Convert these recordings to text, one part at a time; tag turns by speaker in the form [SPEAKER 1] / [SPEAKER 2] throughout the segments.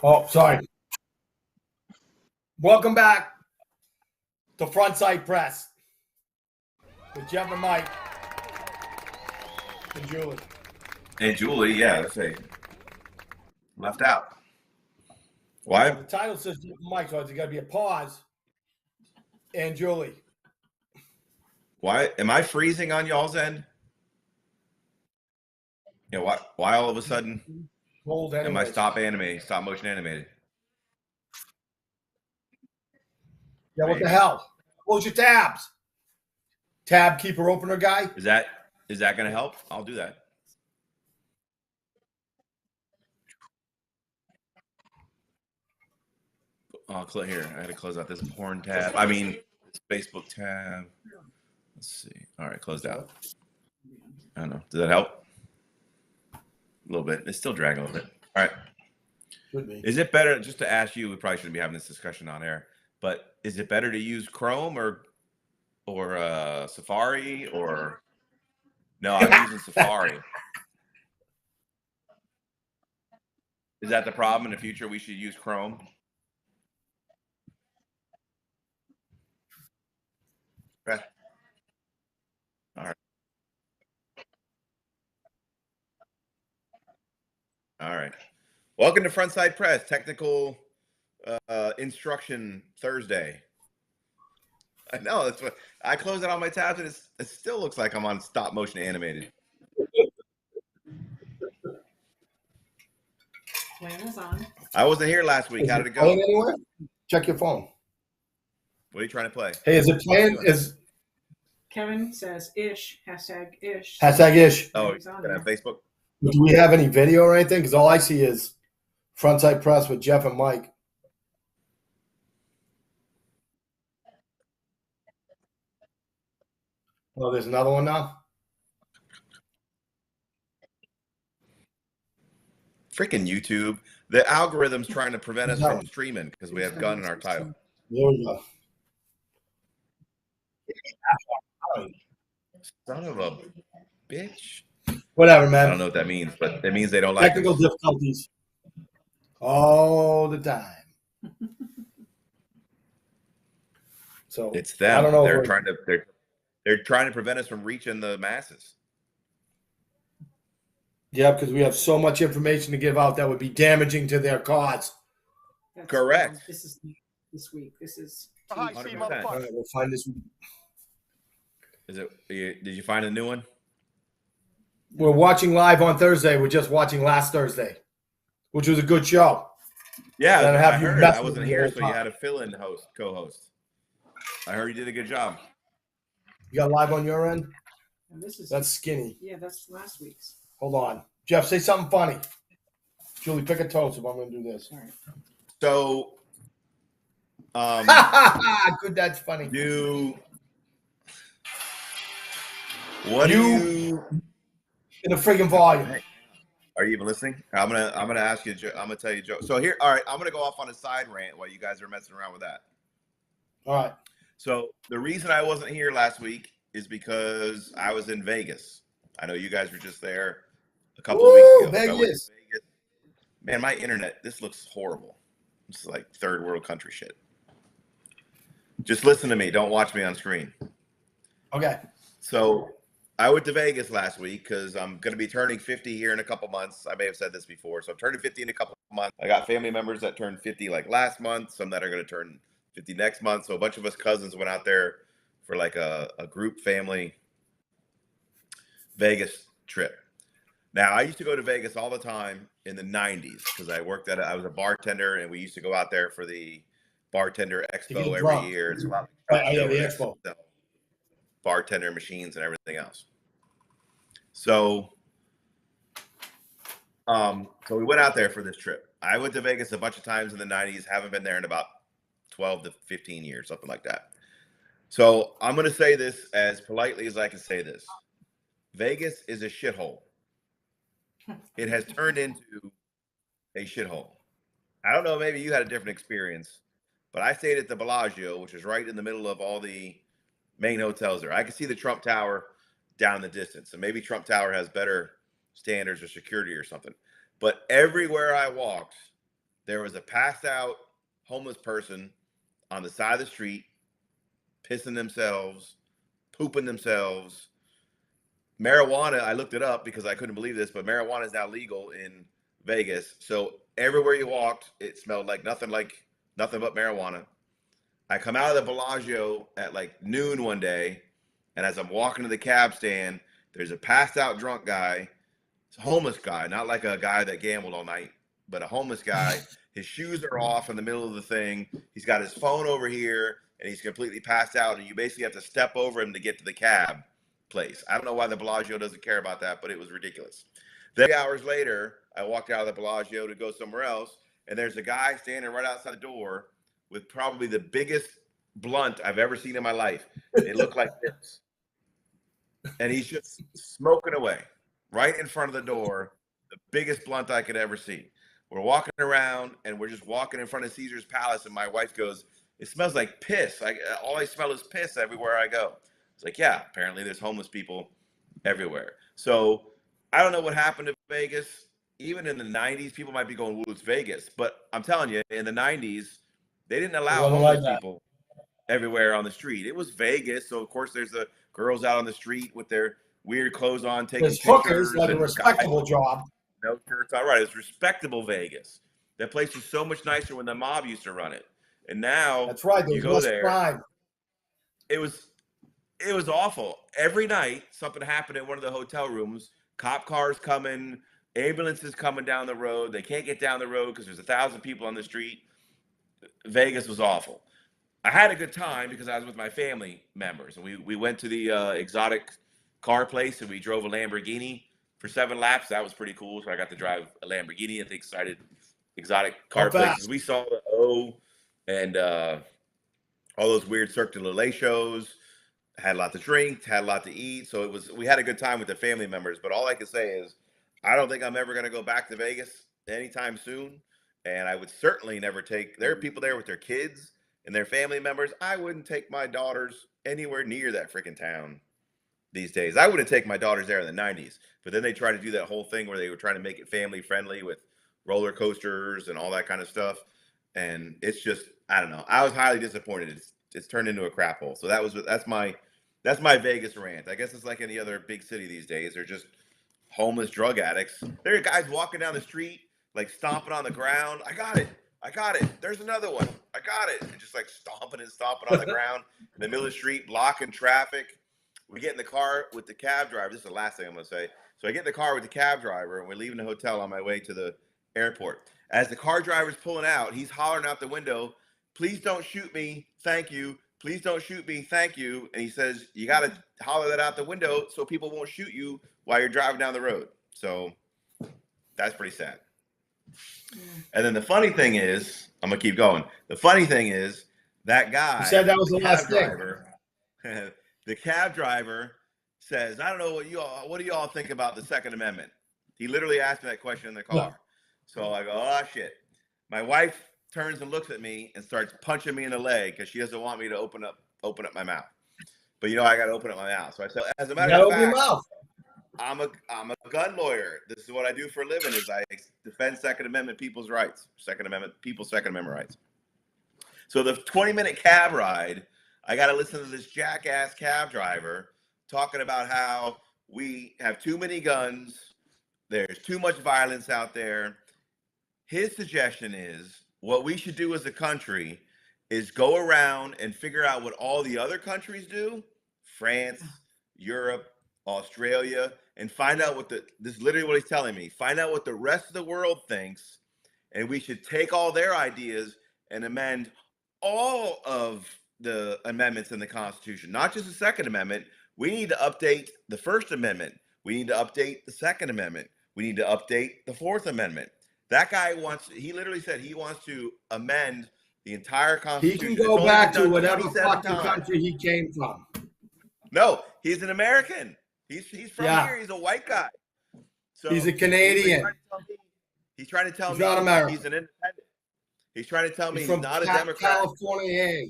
[SPEAKER 1] Oh, sorry. Welcome back to Frontside Press with Jeff and Mike and Julie.
[SPEAKER 2] And Julie, yeah, let's say left out. Why?
[SPEAKER 1] The title says Jeff and Mike, so there's got to be a pause. And Julie.
[SPEAKER 2] Why am I freezing on y'all's end? You know, why all of a sudden
[SPEAKER 1] Cold
[SPEAKER 2] am I
[SPEAKER 1] anyways.
[SPEAKER 2] stop motion animated?
[SPEAKER 1] Yeah, what the
[SPEAKER 2] Maybe.
[SPEAKER 1] hell? Close your tabs. Tab keeper opener guy.
[SPEAKER 2] Is that going to help? I'll do that. I'll click here. I had to close out this porn tab. I mean, this Facebook tab. Let's see. All right, closed out. I don't know. Does that help? A little bit. It's still dragging a little bit. All right.
[SPEAKER 1] Should be.
[SPEAKER 2] Is it better, just to ask you, we probably shouldn't be having this discussion on air, but is it better to use Chrome or Safari or no, I'm using Safari. Is that the problem in the future? We should use Chrome? Okay. All right. All right. Welcome to Frontside Press, technical instruction Thursday. I know that's what I close it on my tabs, and it still looks like I'm on stop motion animated.
[SPEAKER 3] Plan is on.
[SPEAKER 2] I wasn't here last week. How did it go?
[SPEAKER 1] Playing anywhere? Check your phone.
[SPEAKER 2] What are you trying to play?
[SPEAKER 1] Hey, is it playing?
[SPEAKER 3] Kevin says ish, hashtag ish.
[SPEAKER 1] Hashtag ish.
[SPEAKER 2] Oh,
[SPEAKER 3] He's on
[SPEAKER 2] can I have Facebook?
[SPEAKER 1] Do we have any video or anything? Because all I see is Frontside Press with Jeff and Mike. Oh, there's another one now?
[SPEAKER 2] Freaking YouTube. The algorithm's trying to prevent us from streaming because we have gun in our title.
[SPEAKER 1] There we go.
[SPEAKER 2] Son of a bitch.
[SPEAKER 1] Whatever, man.
[SPEAKER 2] I don't know what that means, but it means they don't like
[SPEAKER 1] Technical
[SPEAKER 2] us.
[SPEAKER 1] difficulties all the time. So
[SPEAKER 2] It's them.
[SPEAKER 1] I don't know.
[SPEAKER 2] They're trying to prevent us from reaching the masses.
[SPEAKER 1] Yeah, because we have so much information to give out that would be damaging to their cause.
[SPEAKER 3] That's,
[SPEAKER 2] Correct.
[SPEAKER 3] This is this week. This is.
[SPEAKER 4] Hi,
[SPEAKER 3] Tuesday.
[SPEAKER 4] see,
[SPEAKER 1] All
[SPEAKER 4] motherfucker.
[SPEAKER 1] right, we'll find this.
[SPEAKER 2] Did you find a new one?
[SPEAKER 1] We're watching live on Thursday. We're just watching last Thursday, which was a good show.
[SPEAKER 2] Yeah,
[SPEAKER 1] Then
[SPEAKER 2] I
[SPEAKER 1] have you
[SPEAKER 2] heard.
[SPEAKER 1] mess
[SPEAKER 2] I
[SPEAKER 1] with
[SPEAKER 2] wasn't
[SPEAKER 1] me
[SPEAKER 2] here,
[SPEAKER 1] all
[SPEAKER 2] so
[SPEAKER 1] the
[SPEAKER 2] you
[SPEAKER 1] time.
[SPEAKER 2] had a fill-in co-host. I heard you did a good job.
[SPEAKER 1] You got live on your end?
[SPEAKER 3] And this is.
[SPEAKER 1] That's skinny.
[SPEAKER 3] Yeah, that's last week's.
[SPEAKER 1] Hold on. Jeff, say something funny. Julie, pick a toast if I'm going to do this.
[SPEAKER 3] All right.
[SPEAKER 2] So,
[SPEAKER 1] Good, that's funny.
[SPEAKER 2] What do you
[SPEAKER 1] In a friggin' volume.
[SPEAKER 2] are you even listening? I'm gonna ask you. I'm gonna tell you a joke. So here, all right, I'm gonna go off on a side rant while you guys are messing around with that.
[SPEAKER 1] All right.
[SPEAKER 2] So the reason I wasn't here last week is because I was in Vegas. I know you guys were just there a couple of weeks ago.
[SPEAKER 1] Vegas.
[SPEAKER 2] So I went to Vegas. Man, my internet, this looks horrible. It's like third world country shit. Just listen to me. Don't watch me on screen.
[SPEAKER 1] Okay.
[SPEAKER 2] So I went to Vegas last week because I'm going to be turning 50 here in a couple months. I may have said this before. So I'm turning 50 in a couple months. I got family members that turned 50 like last month, some that are going to turn 50 next month. So a bunch of us cousins went out there for like a group family Vegas trip. Now, I used to go to Vegas all the time in the 90s because I was a bartender, and we used to go out there for the bartender expo every
[SPEAKER 1] drunk.
[SPEAKER 2] year. It's a lot
[SPEAKER 1] Yeah, the expo.
[SPEAKER 2] Bartender machines and everything else. So we went out there for this trip. I went to Vegas a bunch of times in the 90s, haven't been there in about 12 to 15 years, something like that. So I'm going to say this as politely as I can say this. Vegas is a shithole. It has turned into a shithole. I don't know, maybe you had a different experience, but I stayed at the Bellagio, which is right in the middle of all the main hotels there. I could see the Trump Tower down the distance, and maybe Trump Tower has better standards or security or something. But everywhere I walked, there was a passed out homeless person on the side of the street, pissing themselves, pooping themselves. Marijuana, I looked it up because I couldn't believe this, but marijuana is now legal in Vegas. So everywhere you walked, it smelled like nothing but marijuana. I come out of the Bellagio at like noon one day, and as I'm walking to the cab stand, there's a passed out drunk guy. It's a homeless guy, not like a guy that gambled all night, but a homeless guy. His shoes are off in the middle of the thing. He's got his phone over here, and he's completely passed out, and you basically have to step over him to get to the cab place. I don't know why the Bellagio doesn't care about that, but it was ridiculous. 3 hours later, I walked out of the Bellagio to go somewhere else, and there's a guy standing right outside the door with probably the biggest blunt I've ever seen in my life. It looked like this. And he's just smoking away right in front of the door, the biggest blunt I could ever see. We're walking around, and we're just walking in front of Caesar's Palace, and my wife goes, "It smells like piss. All I smell is piss everywhere I go." It's like, yeah, apparently there's homeless people everywhere. So I don't know what happened to Vegas. Even in the 90s, people might be going, well, it's Vegas. But I'm telling you, in the 90s, they didn't allow homeless people everywhere on the street. It was Vegas. So, of course, there's the girls out on the street with their weird clothes on, taking
[SPEAKER 1] There's
[SPEAKER 2] pictures.
[SPEAKER 1] hookers, like a respectable job.
[SPEAKER 2] No shirts. All right. It was respectable Vegas. That place was so much nicer when the mob used to run it. And now
[SPEAKER 1] That's right.
[SPEAKER 2] you
[SPEAKER 1] There's
[SPEAKER 2] go
[SPEAKER 1] less
[SPEAKER 2] there.
[SPEAKER 1] crime.
[SPEAKER 2] It was awful. Every night, something happened in one of the hotel rooms. Cop cars coming, ambulances coming down the road. They can't get down the road because there's 1,000 people on the street. Vegas was awful. I had a good time because I was with my family members, and we went to the exotic car place, and we drove a Lamborghini for 7 laps. That was pretty cool. So I got to drive a Lamborghini at the exotic car places. We saw the O and all those weird Cirque du Soleil shows. Had a lot to drink, had a lot to eat. So we had a good time with the family members. But all I can say is, I don't think I'm ever going to go back to Vegas anytime soon. And I would certainly never there are people there with their kids and their family members. I wouldn't take my daughters anywhere near that freaking town these days. I wouldn't take my daughters there in the 90s. But then they try to do that whole thing where they were trying to make it family friendly with roller coasters and all that kind of stuff. And it's just, I don't know. I was highly disappointed. It's turned into a crap hole. So that's my Vegas rant. I guess it's like any other big city these days. They're just homeless drug addicts. There are guys walking down the street, like stomping on the ground. I got it. There's another one. I got it. And just like stomping on the ground in the middle of the street, blocking traffic. We get in the car with the cab driver. This is the last thing I'm going to say. So I get in the car with the cab driver, and we're leaving the hotel on my way to the airport. As the car driver's pulling out, he's hollering out the window, "Please don't shoot me. Thank you. Please don't shoot me. Thank you." And he says, you got to holler that out the window so people won't shoot you while you're driving down the road. So that's pretty sad. And then the funny thing is, I'm going to keep going. The funny thing is, that guy,
[SPEAKER 1] you said that was the last
[SPEAKER 2] driver, the cab driver says, "I don't know what do y'all think about the Second Amendment?" He literally asked me that question in the car. Yeah. So I go, "Oh, shit." My wife turns and looks at me and starts punching me in the leg because she doesn't want me to open up my mouth. But I got to open up my mouth. So I said, as a matter of fact, I'm a gun lawyer. This is what I do for a living. Is I defend Second Amendment people's rights. Second Amendment rights. So the 20-minute cab ride, I got to listen to this jackass cab driver talking about how we have too many guns. There's too much violence out there. His suggestion is, what we should do as a country is go around and figure out what all the other countries do, France, Europe, Australia, and find out this is literally what he's telling me, find out what the rest of the world thinks, and we should take all their ideas and amend all of the amendments in the Constitution, not just the Second Amendment. We need to update the First Amendment. We need to update the Second Amendment. We need to update the Fourth Amendment. That guy he literally said he wants to amend the entire Constitution.
[SPEAKER 1] He can go back to whatever fucking country he came from.
[SPEAKER 2] No, he's an American. He's from here. He's a white guy. So
[SPEAKER 1] he's a Canadian.
[SPEAKER 2] He's trying to tell me
[SPEAKER 1] not American.
[SPEAKER 2] He's an independent. He's trying to tell me he's not a Democrat
[SPEAKER 1] California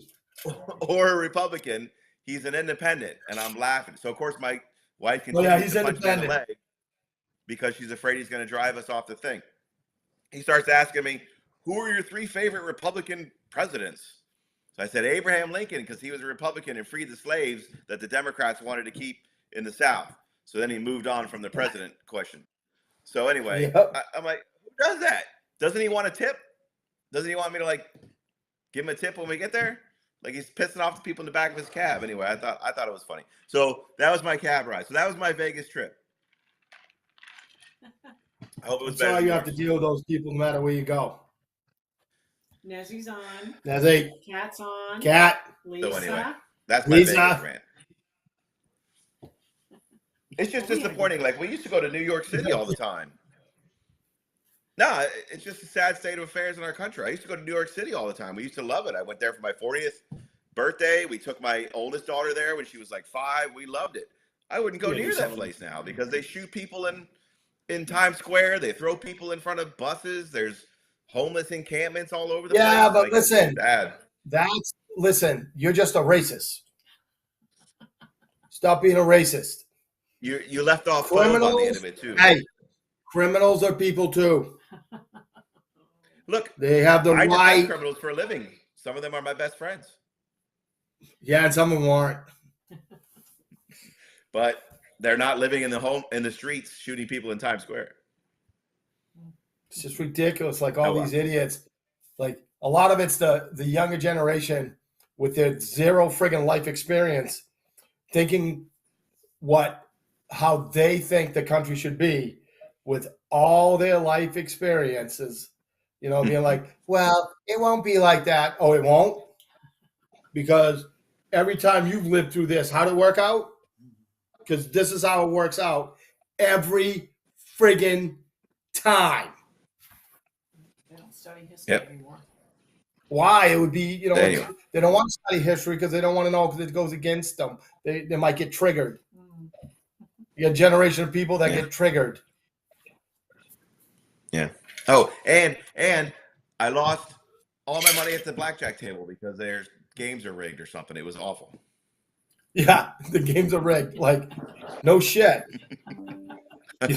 [SPEAKER 2] or a Republican. He's an independent, and I'm laughing. So of course my wife can
[SPEAKER 1] he's
[SPEAKER 2] to punch me in the leg because she's afraid he's going to drive us off the thing. He starts asking me, who are your 3 favorite Republican presidents? So I said Abraham Lincoln because he was a Republican and freed the slaves that the Democrats wanted to keep in the South. So then he moved on from the president question. So anyway,
[SPEAKER 1] Yep.
[SPEAKER 2] I'm like, who does that? Doesn't he want a tip? Doesn't he want me to like give him a tip when we get there? Like he's pissing off the people in the back of his cab. Anyway, I thought it was funny. So that was my cab ride. So that was my Vegas trip. I hope it was
[SPEAKER 1] That's
[SPEAKER 2] better.
[SPEAKER 1] all
[SPEAKER 2] than
[SPEAKER 1] you have to
[SPEAKER 2] yours.
[SPEAKER 1] deal with those people no matter where you go.
[SPEAKER 3] Nezzy's on.
[SPEAKER 1] There's a
[SPEAKER 3] Cat's on.
[SPEAKER 1] cat.
[SPEAKER 3] Lisa.
[SPEAKER 2] So anyway, that's my
[SPEAKER 1] Lisa.
[SPEAKER 2] Vegas rant. It's just disappointing. Like we used to go to New York City all the time. No, it's just a sad state of affairs in our country. I used to go to New York City all the time. We used to love it. I went there for my 40th birthday. We took my oldest daughter there when she was like 5. We loved it. I wouldn't go near that place now because they shoot people in Times Square. They throw people in front of buses. There's homeless encampments all over the place.
[SPEAKER 1] Yeah, but
[SPEAKER 2] like,
[SPEAKER 1] listen,
[SPEAKER 2] Dad.
[SPEAKER 1] listen, you're just a racist. Stop being a racist.
[SPEAKER 2] You left off Phobe on the end of it too.
[SPEAKER 1] Hey, criminals are people too.
[SPEAKER 2] Look,
[SPEAKER 1] They have the
[SPEAKER 2] I defend
[SPEAKER 1] right.
[SPEAKER 2] criminals for a living. Some of them are my best friends.
[SPEAKER 1] Yeah, and some of them aren't.
[SPEAKER 2] But they're not living in the streets shooting people in Times Square.
[SPEAKER 1] It's just ridiculous. Like all
[SPEAKER 2] Oh,
[SPEAKER 1] these idiots. Like a lot of it's the younger generation with their zero friggin' life experience, thinking how they think the country should be with all their life experiences. You know, being like, well, it won't be like that. Oh, it won't? Because every time you've lived through this, how'd it work out? Because this is how it works out every friggin' time.
[SPEAKER 3] They don't study history anymore.
[SPEAKER 1] Why? It would be,
[SPEAKER 2] Anyway.
[SPEAKER 1] they don't want to study history because they don't want to know because it goes against them. They might get triggered. You got a generation of people that get triggered.
[SPEAKER 2] Yeah. Oh, and I lost all my money at the blackjack table because their games are rigged or something. It was awful.
[SPEAKER 1] Yeah, the games are rigged. Like, no shit. You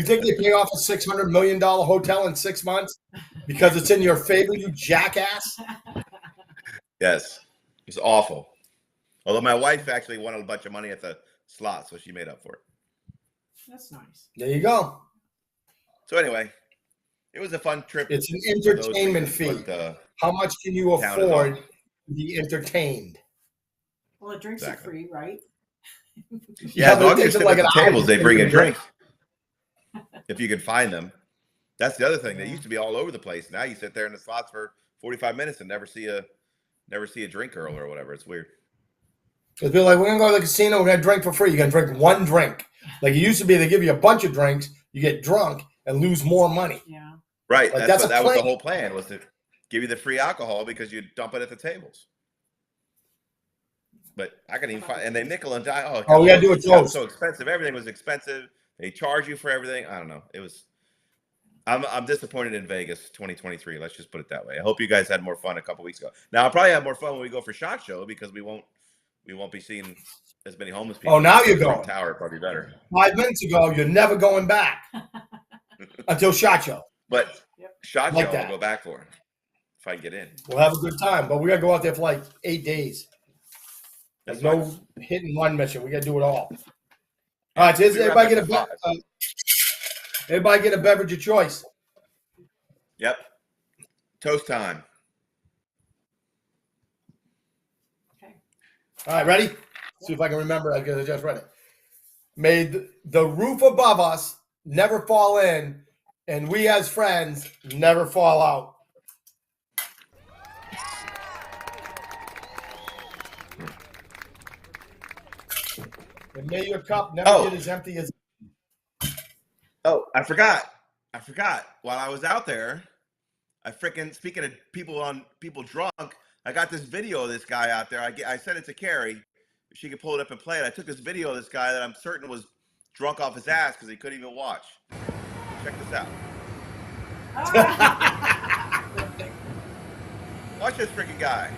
[SPEAKER 1] think they pay off a $600 million hotel in 6 months because it's in your favor, you jackass?
[SPEAKER 2] Yes. It's awful. Although my wife actually won a bunch of money at the slot, so she made up for it.
[SPEAKER 3] That's nice.
[SPEAKER 1] There you go.
[SPEAKER 2] So anyway, it was a fun trip.
[SPEAKER 1] It's an
[SPEAKER 2] for those
[SPEAKER 1] entertainment
[SPEAKER 2] reasons,
[SPEAKER 1] fee.
[SPEAKER 2] but,
[SPEAKER 1] How much can you
[SPEAKER 2] town is
[SPEAKER 1] afford
[SPEAKER 2] awesome.
[SPEAKER 1] to be entertained?
[SPEAKER 3] Well, the drinks
[SPEAKER 2] Exactly.
[SPEAKER 3] are free, right?
[SPEAKER 2] Yeah, as
[SPEAKER 1] but
[SPEAKER 2] long
[SPEAKER 1] it
[SPEAKER 2] as
[SPEAKER 1] takes
[SPEAKER 2] you're
[SPEAKER 1] like
[SPEAKER 2] at
[SPEAKER 1] an
[SPEAKER 2] the
[SPEAKER 1] hour
[SPEAKER 2] tables,
[SPEAKER 1] to
[SPEAKER 2] they bring
[SPEAKER 1] get
[SPEAKER 2] in
[SPEAKER 1] a drink.
[SPEAKER 2] drinks. If you can find them. That's the other thing. They used to be all over the place. Now you sit there in the slots for 45 minutes and never see a drink girl or whatever. It's weird.
[SPEAKER 1] It'd be like, we're going to go to the casino, we're going to drink for free. You're going to drink one drink. Like it used to be, they give you a bunch of drinks, you get drunk and lose more money.
[SPEAKER 3] Yeah.
[SPEAKER 2] Right.
[SPEAKER 1] Like,
[SPEAKER 2] that was
[SPEAKER 1] plan.
[SPEAKER 2] the whole plan, was to give you the free alcohol because you dump it at the tables. But I can even find, and they nickel and dime.
[SPEAKER 1] Oh, we got to do it
[SPEAKER 2] It's got
[SPEAKER 1] close.
[SPEAKER 2] so expensive. Everything was expensive. They charge you for everything. I don't know. It was. I'm disappointed in Vegas 2023. Let's just put it that way. I hope you guys had more fun a couple weeks ago. Now I'll probably have more fun when we go for SHOT Show because we won't be seeing as many homeless people.
[SPEAKER 1] Oh, now you're
[SPEAKER 2] Trump
[SPEAKER 1] going.
[SPEAKER 2] Tower probably better.
[SPEAKER 1] 5 minutes ago, you're never going back until SHOT Show.
[SPEAKER 2] But SHOT
[SPEAKER 1] Like
[SPEAKER 2] Show
[SPEAKER 1] that.
[SPEAKER 2] I'll go back for if I can get in.
[SPEAKER 1] We'll have a good time, but we got to go out there for like 8 days. There's
[SPEAKER 2] That's
[SPEAKER 1] no
[SPEAKER 2] fine.
[SPEAKER 1] hit and run mission. We got to do it all. All right, so
[SPEAKER 2] We wrap
[SPEAKER 1] everybody
[SPEAKER 2] up
[SPEAKER 1] get
[SPEAKER 2] at 5.
[SPEAKER 1] everybody get a beverage of choice.
[SPEAKER 2] Yep. Toast time.
[SPEAKER 3] Okay.
[SPEAKER 1] All right, ready? See if I can remember it because I just read it. May the roof above us never fall in, and we as friends never fall out. And may your cup never get as empty as.
[SPEAKER 2] Oh, I forgot. While I was out there, speaking of people drunk, I got this video of this guy out there. I sent it to Carrie. If she could pull it up and play it. I took this video of this guy that I'm certain was drunk off his ass because he couldn't even watch. Check this out. Watch this freaking guy.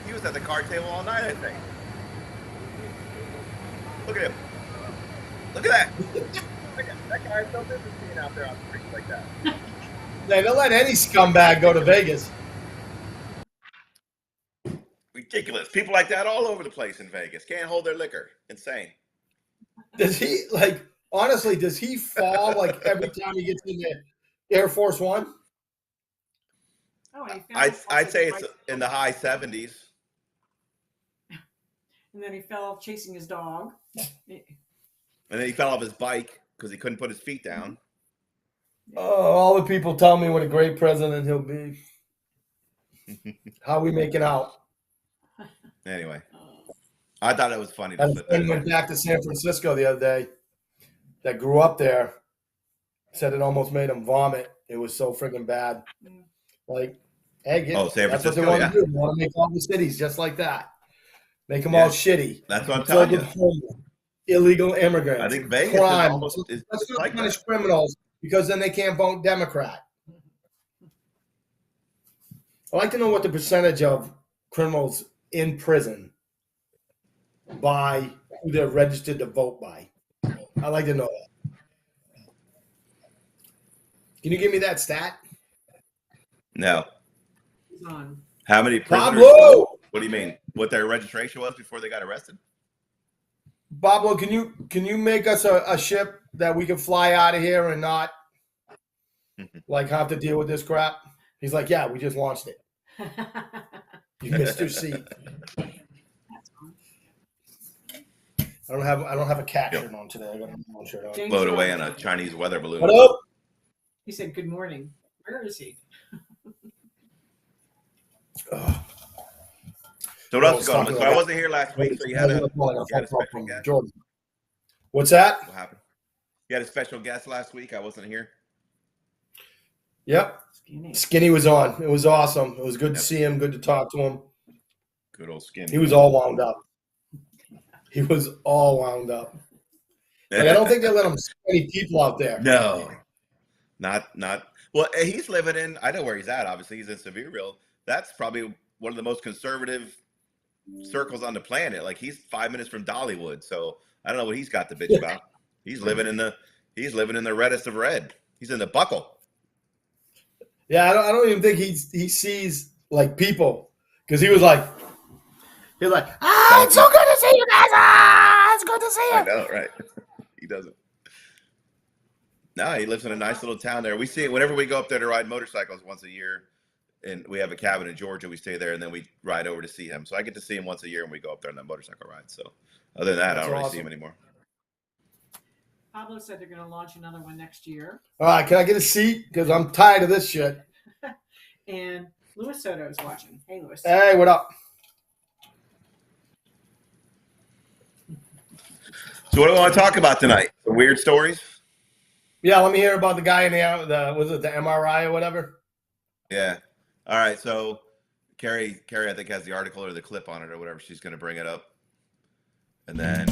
[SPEAKER 2] He was at the card table all night, I think. Look at him. Look at that. That guy has no business being out there on the streets like that.
[SPEAKER 1] They'll let any scumbag go to Vegas.
[SPEAKER 2] Ridiculous. People like that all over the place in Vegas. Can't hold their liquor. Insane.
[SPEAKER 1] Does he honestly? Does he fall like every time he gets in the Air Force One?
[SPEAKER 3] Oh, and he fell
[SPEAKER 2] I'd
[SPEAKER 3] off
[SPEAKER 2] say
[SPEAKER 3] his
[SPEAKER 2] it's
[SPEAKER 3] bike.
[SPEAKER 2] in the high 70s.
[SPEAKER 3] And then he fell off chasing his dog.
[SPEAKER 2] And then he fell off his bike because he couldn't put his feet down.
[SPEAKER 1] Oh, all the people tell me what a great president he'll be. How we making out?
[SPEAKER 2] Anyway, I thought it was funny
[SPEAKER 1] I
[SPEAKER 2] to
[SPEAKER 1] had a
[SPEAKER 2] slip
[SPEAKER 1] friend
[SPEAKER 2] that
[SPEAKER 1] went
[SPEAKER 2] in.
[SPEAKER 1] back to San Francisco the other day that grew up there. Said it almost made him vomit. It was so freaking bad.
[SPEAKER 3] Mm.
[SPEAKER 1] Like, hey,
[SPEAKER 2] Oh, San
[SPEAKER 1] that's what they
[SPEAKER 2] Francisco,
[SPEAKER 1] want
[SPEAKER 2] yeah.
[SPEAKER 1] to do. They want to make all the cities just like that. Make them
[SPEAKER 2] Yeah.
[SPEAKER 1] all shitty.
[SPEAKER 2] That's what I'm
[SPEAKER 1] Filled
[SPEAKER 2] telling
[SPEAKER 1] with
[SPEAKER 2] you.
[SPEAKER 1] homeless, illegal immigrants.
[SPEAKER 2] I think Vegas
[SPEAKER 1] crime.
[SPEAKER 2] is
[SPEAKER 1] Let's not
[SPEAKER 2] like
[SPEAKER 1] punish
[SPEAKER 2] that.
[SPEAKER 1] criminals because then they can't vote Democrat. I'd like to know what the percentage of criminals in prison by who they're registered to vote by. I'd like to know that. Can you give me that stat?
[SPEAKER 2] No.
[SPEAKER 3] He's on.
[SPEAKER 2] How many prisoners?
[SPEAKER 1] Pablo!
[SPEAKER 2] What do you mean? What their registration was before they got arrested?
[SPEAKER 1] Pablo, can you make us a ship that we can fly out of here and not have to deal with this crap? He's like, yeah, we just launched it. You missed your seat. I don't have a cat shirt on today. I got a normal shirt on.
[SPEAKER 3] James
[SPEAKER 2] Float away
[SPEAKER 3] Ryan.
[SPEAKER 2] on a Chinese weather balloon.
[SPEAKER 1] What up?
[SPEAKER 3] He said, "Good morning." Where is he?
[SPEAKER 1] Ugh.
[SPEAKER 2] So what else is going on? So I wasn't here last week, so you had a special guest.
[SPEAKER 1] Jordan. What's that?
[SPEAKER 2] What happened? You had a special guest last week. I wasn't here.
[SPEAKER 1] Yep.
[SPEAKER 3] Skinny.
[SPEAKER 1] Skinny was on. It was awesome. It was good to
[SPEAKER 2] Yep.
[SPEAKER 1] see him. Good to talk to him.
[SPEAKER 2] Good old Skinny.
[SPEAKER 1] He was all wound up. He was all wound up. Like, I don't think they let him see any people out there.
[SPEAKER 2] No, not. Well, he's living in. I know where he's at. Obviously, he's in Sevierville. That's probably one of the most conservative circles on the planet. Like, he's 5 minutes from Dollywood. So I don't know what he's got to bitch about. He's living in the reddest of red. He's in the buckle.
[SPEAKER 1] Yeah, I don't even think he sees like people because he was like, it's so good to see you guys. It's good to see you.
[SPEAKER 2] I know, right? He doesn't. No, he lives in a nice little town there. We see it whenever we go up there to ride motorcycles once a year, and we have a cabin in Georgia. We stay there, and then we ride over to see him. So I get to see him once a year, and we go up there on that motorcycle ride. So other than that, I don't really see him anymore.
[SPEAKER 3] Pablo said they're going to launch another one next year.
[SPEAKER 1] All right, can I get a seat? Because I'm tired of this shit.
[SPEAKER 3] And Louis Soto is watching. Hey, Louis.
[SPEAKER 1] Hey, what up?
[SPEAKER 2] So what do we want to talk about tonight? Some weird stories?
[SPEAKER 1] Yeah, let me hear about the guy in the was it the MRI or whatever?
[SPEAKER 2] Yeah. All right. So Carrie, I think has the article or the clip on it or whatever. She's going to bring it up, and then.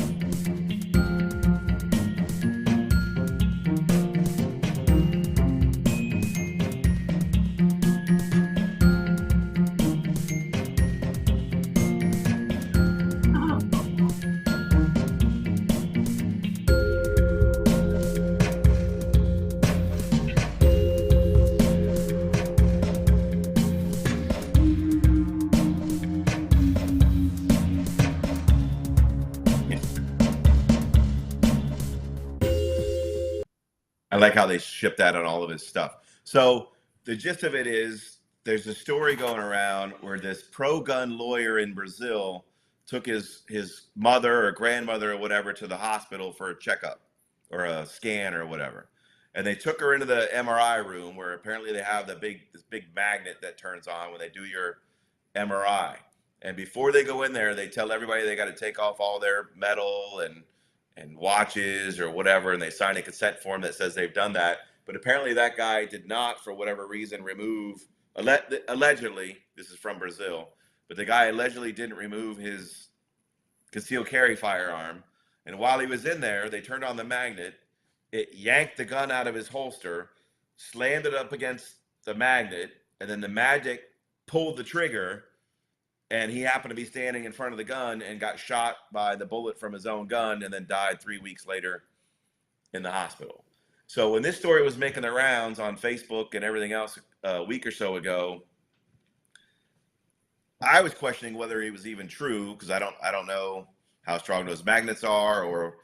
[SPEAKER 2] I like how they ship that on all of his stuff. So the gist of it is there's a story going around where this pro-gun lawyer in Brazil took his mother or grandmother or whatever to the hospital for a checkup or a scan or whatever. And they took her into the MRI room where apparently they have this big magnet that turns on when they do your MRI. And before they go in there, they tell everybody they got to take off all their metal and watches or whatever, and they sign a consent form that says they've done that. But apparently that guy did not, for whatever reason, allegedly, this is from Brazil, but the guy allegedly didn't remove his concealed carry firearm. And while he was in there, they turned on the magnet. It yanked the gun out of his holster, slammed it up against the magnet, and then the magnet pulled the trigger. And he happened to be standing in front of the gun and got shot by the bullet from his own gun and then died 3 weeks later in the hospital. So when this story was making the rounds on Facebook and everything else a week or so ago, I was questioning whether it was even true, because I don't know how strong those magnets are, or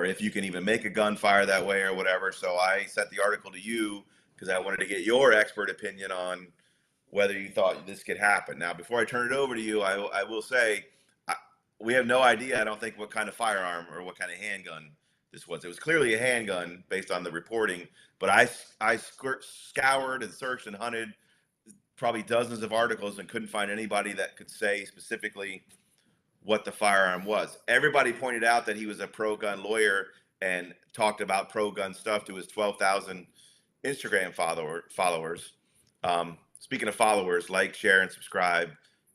[SPEAKER 2] if you can even make a gun fire that way or whatever. So I sent the article to you because I wanted to get your expert opinion on whether you thought this could happen. Now, before I turn it over to you, I will say we have no idea, I don't think, what kind of firearm or what kind of handgun this was. It was clearly a handgun based on the reporting, but I scoured and searched and hunted probably dozens of articles and couldn't find anybody that could say specifically what the firearm was. Everybody pointed out that he was a pro-gun lawyer and talked about pro-gun stuff to his 12,000 Instagram followers. Speaking of followers, like, share, and subscribe,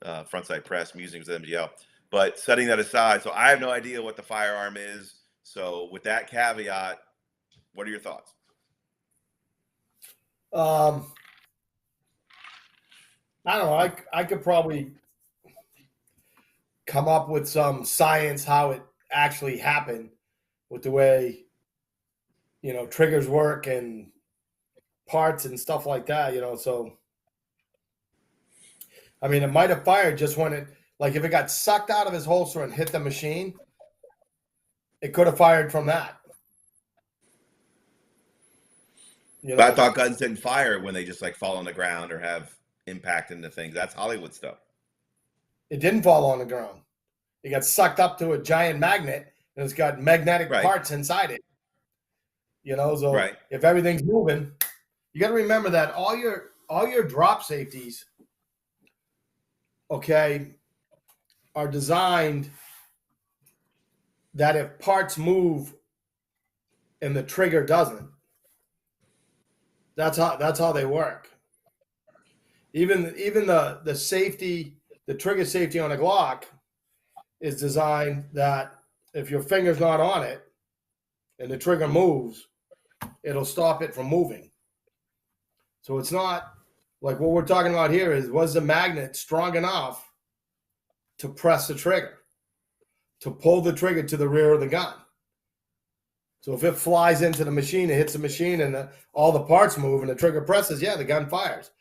[SPEAKER 2] Frontside Press, Musings of MGL. But setting that aside, so I have no idea what the firearm is. So with that caveat, what are your thoughts?
[SPEAKER 1] I don't know. I could probably come up with some science how it actually happened with the way, triggers work and parts and stuff like that, so I mean, it might have fired just when if it got sucked out of his holster and hit the machine, it could have fired from that.
[SPEAKER 2] But I thought guns didn't fire when they just fall on the ground or have impact into things. That's Hollywood stuff.
[SPEAKER 1] It didn't fall on the ground. It got sucked up to a giant magnet, and it's got magnetic parts inside it. So if everything's moving, you got to remember that all your drop safeties, are designed that if parts move and the trigger doesn't, that's how they work. Even the safety, the trigger safety on a Glock is designed that if your finger's not on it and the trigger moves, it'll stop it from moving. So it's not like what we're talking about here is, was the magnet strong enough to press the trigger, to pull the trigger to the rear of the gun? So if it flies into the machine, it hits the machine, and all the parts move and the trigger presses, the gun fires.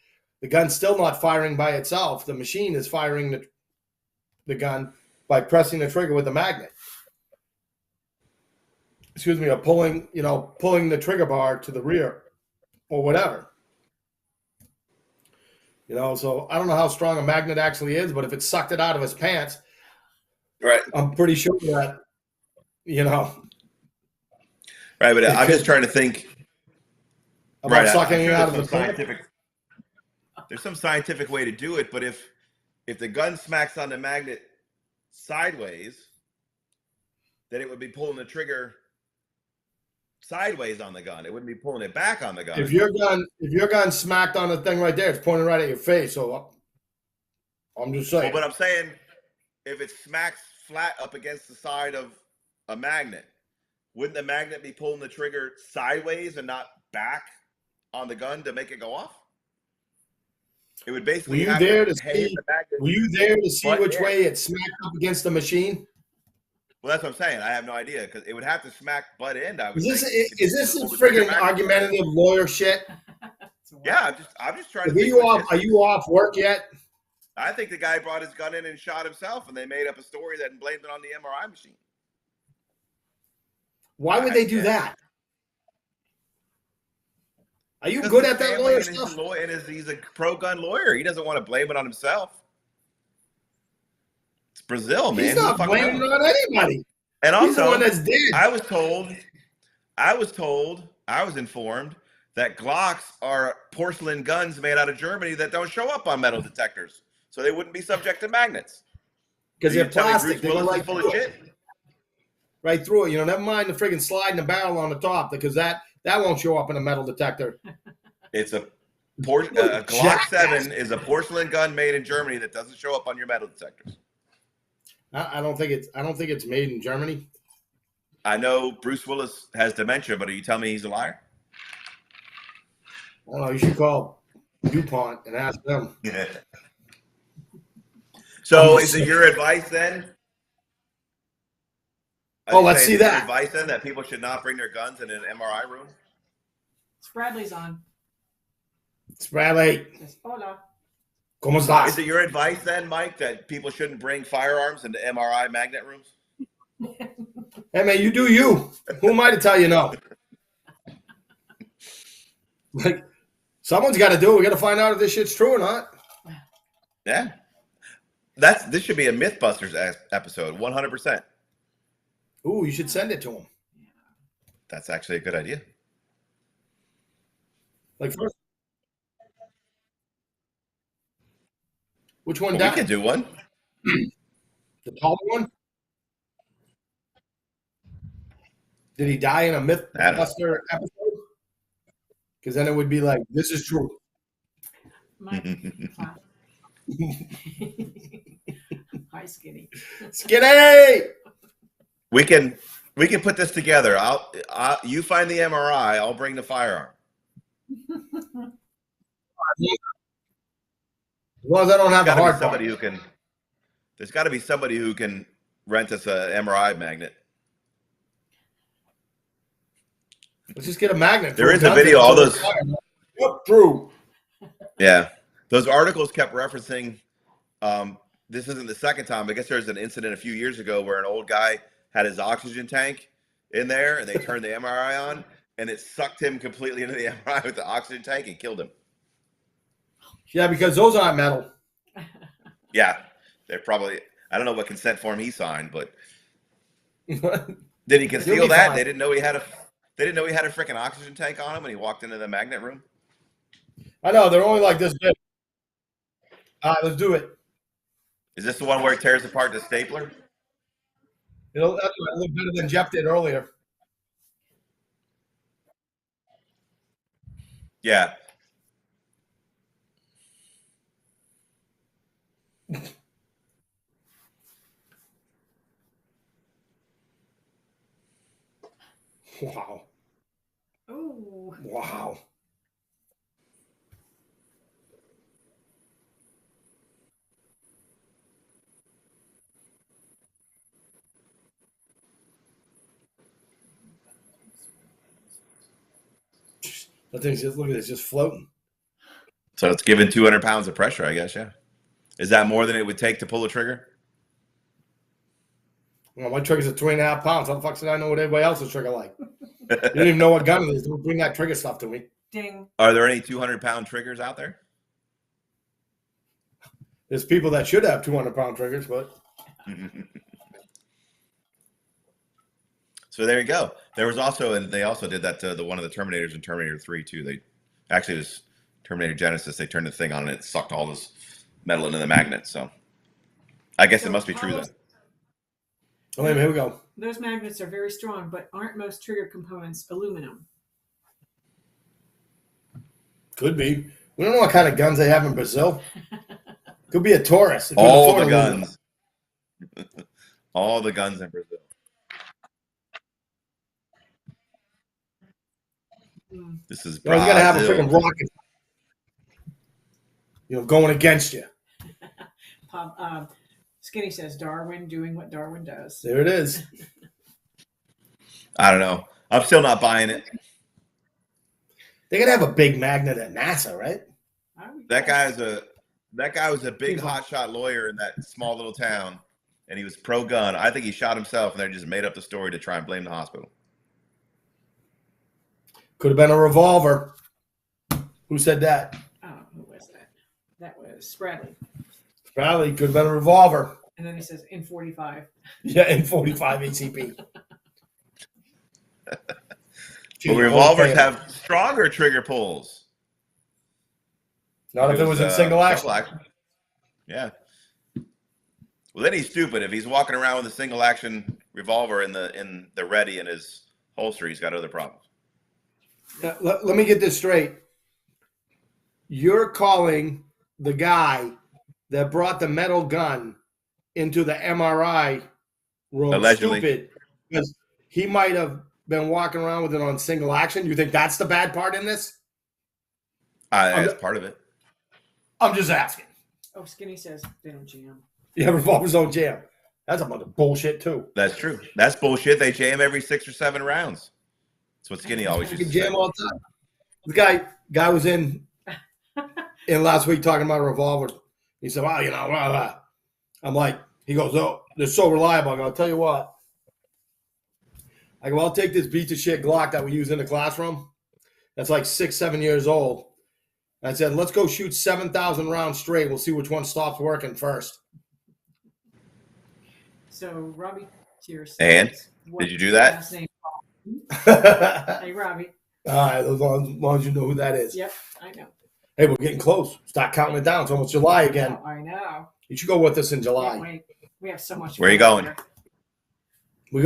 [SPEAKER 1] The gun's still not firing by itself. The machine is firing the gun by pressing the trigger with the magnet. Or pulling the trigger bar to the rear or whatever. So I don't know how strong a magnet actually is, but if it sucked it out of his pants,
[SPEAKER 2] right,
[SPEAKER 1] I'm pretty sure that,
[SPEAKER 2] Right, but I'm just trying to think
[SPEAKER 1] about sucking it out of the pants.
[SPEAKER 2] There's some scientific way to do it, but if the gun smacks on the magnet sideways, then it would be pulling the trigger sideways on the gun. It wouldn't be pulling it back on the gun.
[SPEAKER 1] If your gun smacked on the thing right there, it's pointing right at your face. So I'm just saying.
[SPEAKER 2] Well, but I'm saying, if it smacks flat up against the side of a magnet, wouldn't the magnet be pulling the trigger sideways and not back on the gun to make it go off? It would basically
[SPEAKER 1] Were you there to see which way it smacked up against the machine?
[SPEAKER 2] Well, that's what I'm saying. I have no idea, because it would have to smack butt end.
[SPEAKER 1] Is this some friggin' argumentative lawyer shit?
[SPEAKER 2] Yeah, I'm just trying to.
[SPEAKER 1] Are you off work yet?
[SPEAKER 2] I think the guy brought his gun in and shot himself, and they made up a story that blamed it on the MRI machine.
[SPEAKER 1] Why would they do that? Are you good at that lawyer stuff?
[SPEAKER 2] He's a pro-gun lawyer. He doesn't want to blame it on himself. It's Brazil, man.
[SPEAKER 1] He's not blaming it on anybody.
[SPEAKER 2] And also,
[SPEAKER 1] he's the one that's dead.
[SPEAKER 2] I was informed that Glocks are porcelain guns made out of Germany that don't show up on metal detectors, so they wouldn't be subject to magnets.
[SPEAKER 1] Because they're plastic.
[SPEAKER 2] They look full of shit.
[SPEAKER 1] Right through it. Never mind the friggin' sliding the barrel on the top, because that won't show up in a metal detector.
[SPEAKER 2] It's a Glock 7 is a porcelain gun made in Germany that doesn't show up on your metal detectors.
[SPEAKER 1] I don't think it's made in Germany.
[SPEAKER 2] I know Bruce Willis has dementia, but are you telling me he's a liar?
[SPEAKER 1] I don't know. You should call DuPont and ask them.
[SPEAKER 2] Yeah. So is it your advice then?
[SPEAKER 1] Let's see that.
[SPEAKER 2] Advice then that people should not bring their guns in an MRI room?
[SPEAKER 3] Bradley's on.
[SPEAKER 1] Bradley,
[SPEAKER 3] Says, hola.
[SPEAKER 1] ¿cómo estás?
[SPEAKER 2] Is it your advice then, Mike, that people shouldn't bring firearms into MRI magnet rooms?
[SPEAKER 1] Hey, man, you do you. Who am I to tell you no? Like, someone's got to do it. We got to find out if this shit's true or not.
[SPEAKER 2] Yeah. This should be a MythBusters episode, 100%.
[SPEAKER 1] Ooh, you should send it to him.
[SPEAKER 2] That's actually a good idea.
[SPEAKER 1] Like, first, which one
[SPEAKER 2] Well,
[SPEAKER 1] died?
[SPEAKER 2] we can do one.
[SPEAKER 1] The tall one? Did he die in a MythBuster episode? Because then it would be like, this is true.
[SPEAKER 3] Mike. Hi, Skinny.
[SPEAKER 1] Skinny!
[SPEAKER 2] We can put this together. You find the MRI. I'll bring the firearm.
[SPEAKER 1] As long as I don't have the hard part.
[SPEAKER 2] There's got to be somebody who can rent us a MRI magnet.
[SPEAKER 1] Let's just get a magnet.
[SPEAKER 2] There is a video. All those.
[SPEAKER 1] Yep, true.
[SPEAKER 2] Yeah, those articles kept referencing. This isn't the second time. I guess there was an incident a few years ago where an old guy had his oxygen tank in there, and they turned the MRI on, and it sucked him completely into the MRI with the oxygen tank and killed him.
[SPEAKER 1] Yeah, because those aren't metal.
[SPEAKER 2] Yeah, they're probably. I don't know what consent form he signed, but did he conceal that? Fine. They didn't know he had a. They didn't know he had a freaking oxygen tank on him when he walked into the magnet room.
[SPEAKER 1] I know they're only like this big. All right, let's do it.
[SPEAKER 2] Is this the one where it tears apart the stapler?
[SPEAKER 1] That's a little better than Jeff did earlier.
[SPEAKER 2] Yeah.
[SPEAKER 1] Wow.
[SPEAKER 3] Oh.
[SPEAKER 1] Wow. I think just look at this, just floating.
[SPEAKER 2] So it's given 200 pounds of pressure, I guess. Yeah. Is that more than it would take to pull a trigger?
[SPEAKER 1] Well, my trigger's at 3.5 pounds. How the fuck should I know what everybody else's trigger like? You don't even know what gun it is. Don't bring that trigger stuff to me.
[SPEAKER 3] Ding.
[SPEAKER 2] Are there any 200-pound triggers out there?
[SPEAKER 1] There's people that should have 200-pound triggers, but.
[SPEAKER 2] So there you go. There was also, and they also did that to the one of the Terminators in Terminator 3 too. They actually, it was Terminator Genesis. They turned the thing on and it sucked all this metal into the magnet. So I guess it must be true then.
[SPEAKER 1] Oh, wait, here we go.
[SPEAKER 3] Those magnets are very strong, but aren't most trigger components aluminum?
[SPEAKER 1] Could be. We don't know what kind of guns they have in Brazil. Could be a Taurus.
[SPEAKER 2] All the guns. All the guns in Brazil. This is
[SPEAKER 1] Brazil. You got to have a freaking rocket. Going against you.
[SPEAKER 3] Skinny says Darwin doing what Darwin does.
[SPEAKER 1] There it is.
[SPEAKER 2] I don't know. I'm still not buying it.
[SPEAKER 1] They gotta have a big magnet at NASA, right?
[SPEAKER 2] That guy was a big hotshot lawyer in that small little town, and he was pro-gun. I think he shot himself, and they just made up the story to try and blame the hospital.
[SPEAKER 1] Could have been a revolver. Who said that?
[SPEAKER 3] Oh, who was that? That was Bradley.
[SPEAKER 1] Bradley could have been a revolver.
[SPEAKER 3] And then he says in 45.
[SPEAKER 1] Yeah, in 45 ACP.
[SPEAKER 2] But revolvers have stronger trigger pulls.
[SPEAKER 1] Not if it was in single action.
[SPEAKER 2] Yeah. Well, then he's stupid. If he's walking around with a single action revolver in the ready in his holster, he's got other problems.
[SPEAKER 1] Let me get this straight. You're calling the guy that brought the metal gun into the MRI room
[SPEAKER 2] allegedly
[SPEAKER 1] stupid because he might have been walking around with it on single action. You think that's the bad part in this?
[SPEAKER 2] That's part of it.
[SPEAKER 1] I'm just asking.
[SPEAKER 3] Oh, Skinny says they don't jam.
[SPEAKER 1] Yeah, revolvers don't jam. That's a bunch of bullshit too.
[SPEAKER 2] That's true. That's bullshit. They jam every 6 or 7 rounds. That's what Skinny always used to
[SPEAKER 1] jam
[SPEAKER 2] say.
[SPEAKER 1] all the time. The guy was in last week talking about a revolver. He said, "Well, blah, blah." I'm like, he goes, "Oh, they're so reliable." I go, "I'll tell you what." I go, "I'll take this beat of shit Glock that we use in the classroom. That's like 6, 7 years old." I said, "Let's go shoot 7,000 rounds straight. We'll see which one stops working first."
[SPEAKER 3] So Robbie Tier says,
[SPEAKER 2] And did you do that?
[SPEAKER 3] Last name?
[SPEAKER 1] All
[SPEAKER 3] Hey, Robbie.
[SPEAKER 1] right, as long as you know who that is.
[SPEAKER 3] Yep, I know.
[SPEAKER 1] Hey, we're getting close. Start counting it down. It's almost July again.
[SPEAKER 3] I know.
[SPEAKER 1] You should go with us in
[SPEAKER 3] Can't
[SPEAKER 1] July.
[SPEAKER 3] wait. We have so much.
[SPEAKER 2] Where are you
[SPEAKER 3] fun
[SPEAKER 2] going?
[SPEAKER 3] here.
[SPEAKER 1] We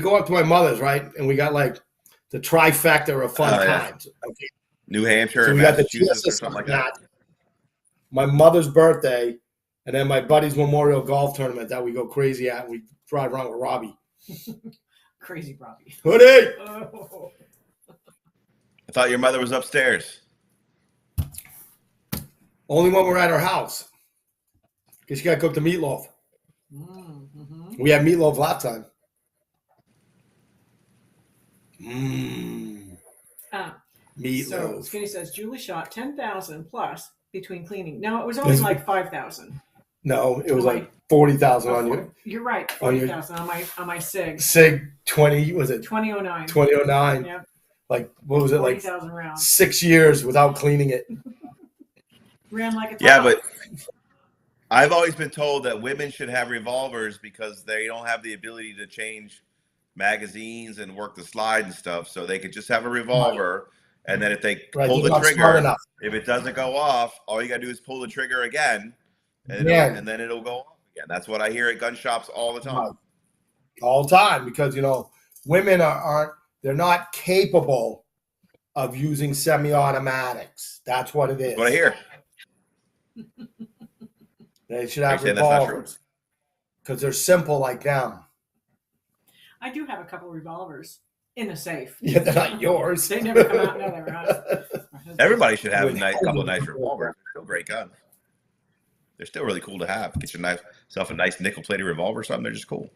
[SPEAKER 1] go up to my mother's, right? And we got like the trifecta of fun times. Okay.
[SPEAKER 2] New Hampshire,
[SPEAKER 1] So we got the
[SPEAKER 2] Massachusetts, or
[SPEAKER 1] TSS
[SPEAKER 2] something like that.
[SPEAKER 1] My mother's birthday, and then my buddy's memorial golf tournament that we go crazy at. We drive around with Robbie.
[SPEAKER 3] Crazy Robbie.
[SPEAKER 1] Hoodie!
[SPEAKER 3] Oh.
[SPEAKER 2] I thought your mother was upstairs.
[SPEAKER 1] Only when we're at her house. Because she got to cook the meatloaf.
[SPEAKER 3] Mm-hmm.
[SPEAKER 1] We had meatloaf last time. Meatloaf.
[SPEAKER 3] So Skinny says Julie shot 10,000 plus between cleaning. No, it was only like 5,000.
[SPEAKER 1] No, it was like 40,000 on you.
[SPEAKER 3] You're right, 40,000 on my SIG.
[SPEAKER 1] SIG 20, was it
[SPEAKER 3] 2009?
[SPEAKER 1] 2009.
[SPEAKER 3] Yeah.
[SPEAKER 1] Like, what was it, like
[SPEAKER 3] 40,000 rounds.
[SPEAKER 1] 6 years without cleaning it.
[SPEAKER 3] Ran like a top.
[SPEAKER 2] Yeah, but I've always been told that women should have revolvers because they don't have the ability to change magazines and work the slide and stuff. So they could just have a revolver, and then if they pull the trigger, if it doesn't go off, all you got to do is pull the trigger again, and then it'll go off again. That's what I hear at gun shops all the time.
[SPEAKER 1] All the time, because women they're not capable of using semi-automatics. That's what it is.
[SPEAKER 2] That's what I hear.
[SPEAKER 1] They should have revolvers because they're simple like them.
[SPEAKER 3] I do have a couple of revolvers in the safe.
[SPEAKER 1] Yeah, they're not yours.
[SPEAKER 3] They never come out. No, they're not.
[SPEAKER 2] Everybody should have a couple of nice revolvers. They're still great guns. They're still really cool to have. Get yourself a nice nickel-plated revolver or something. They're just cool.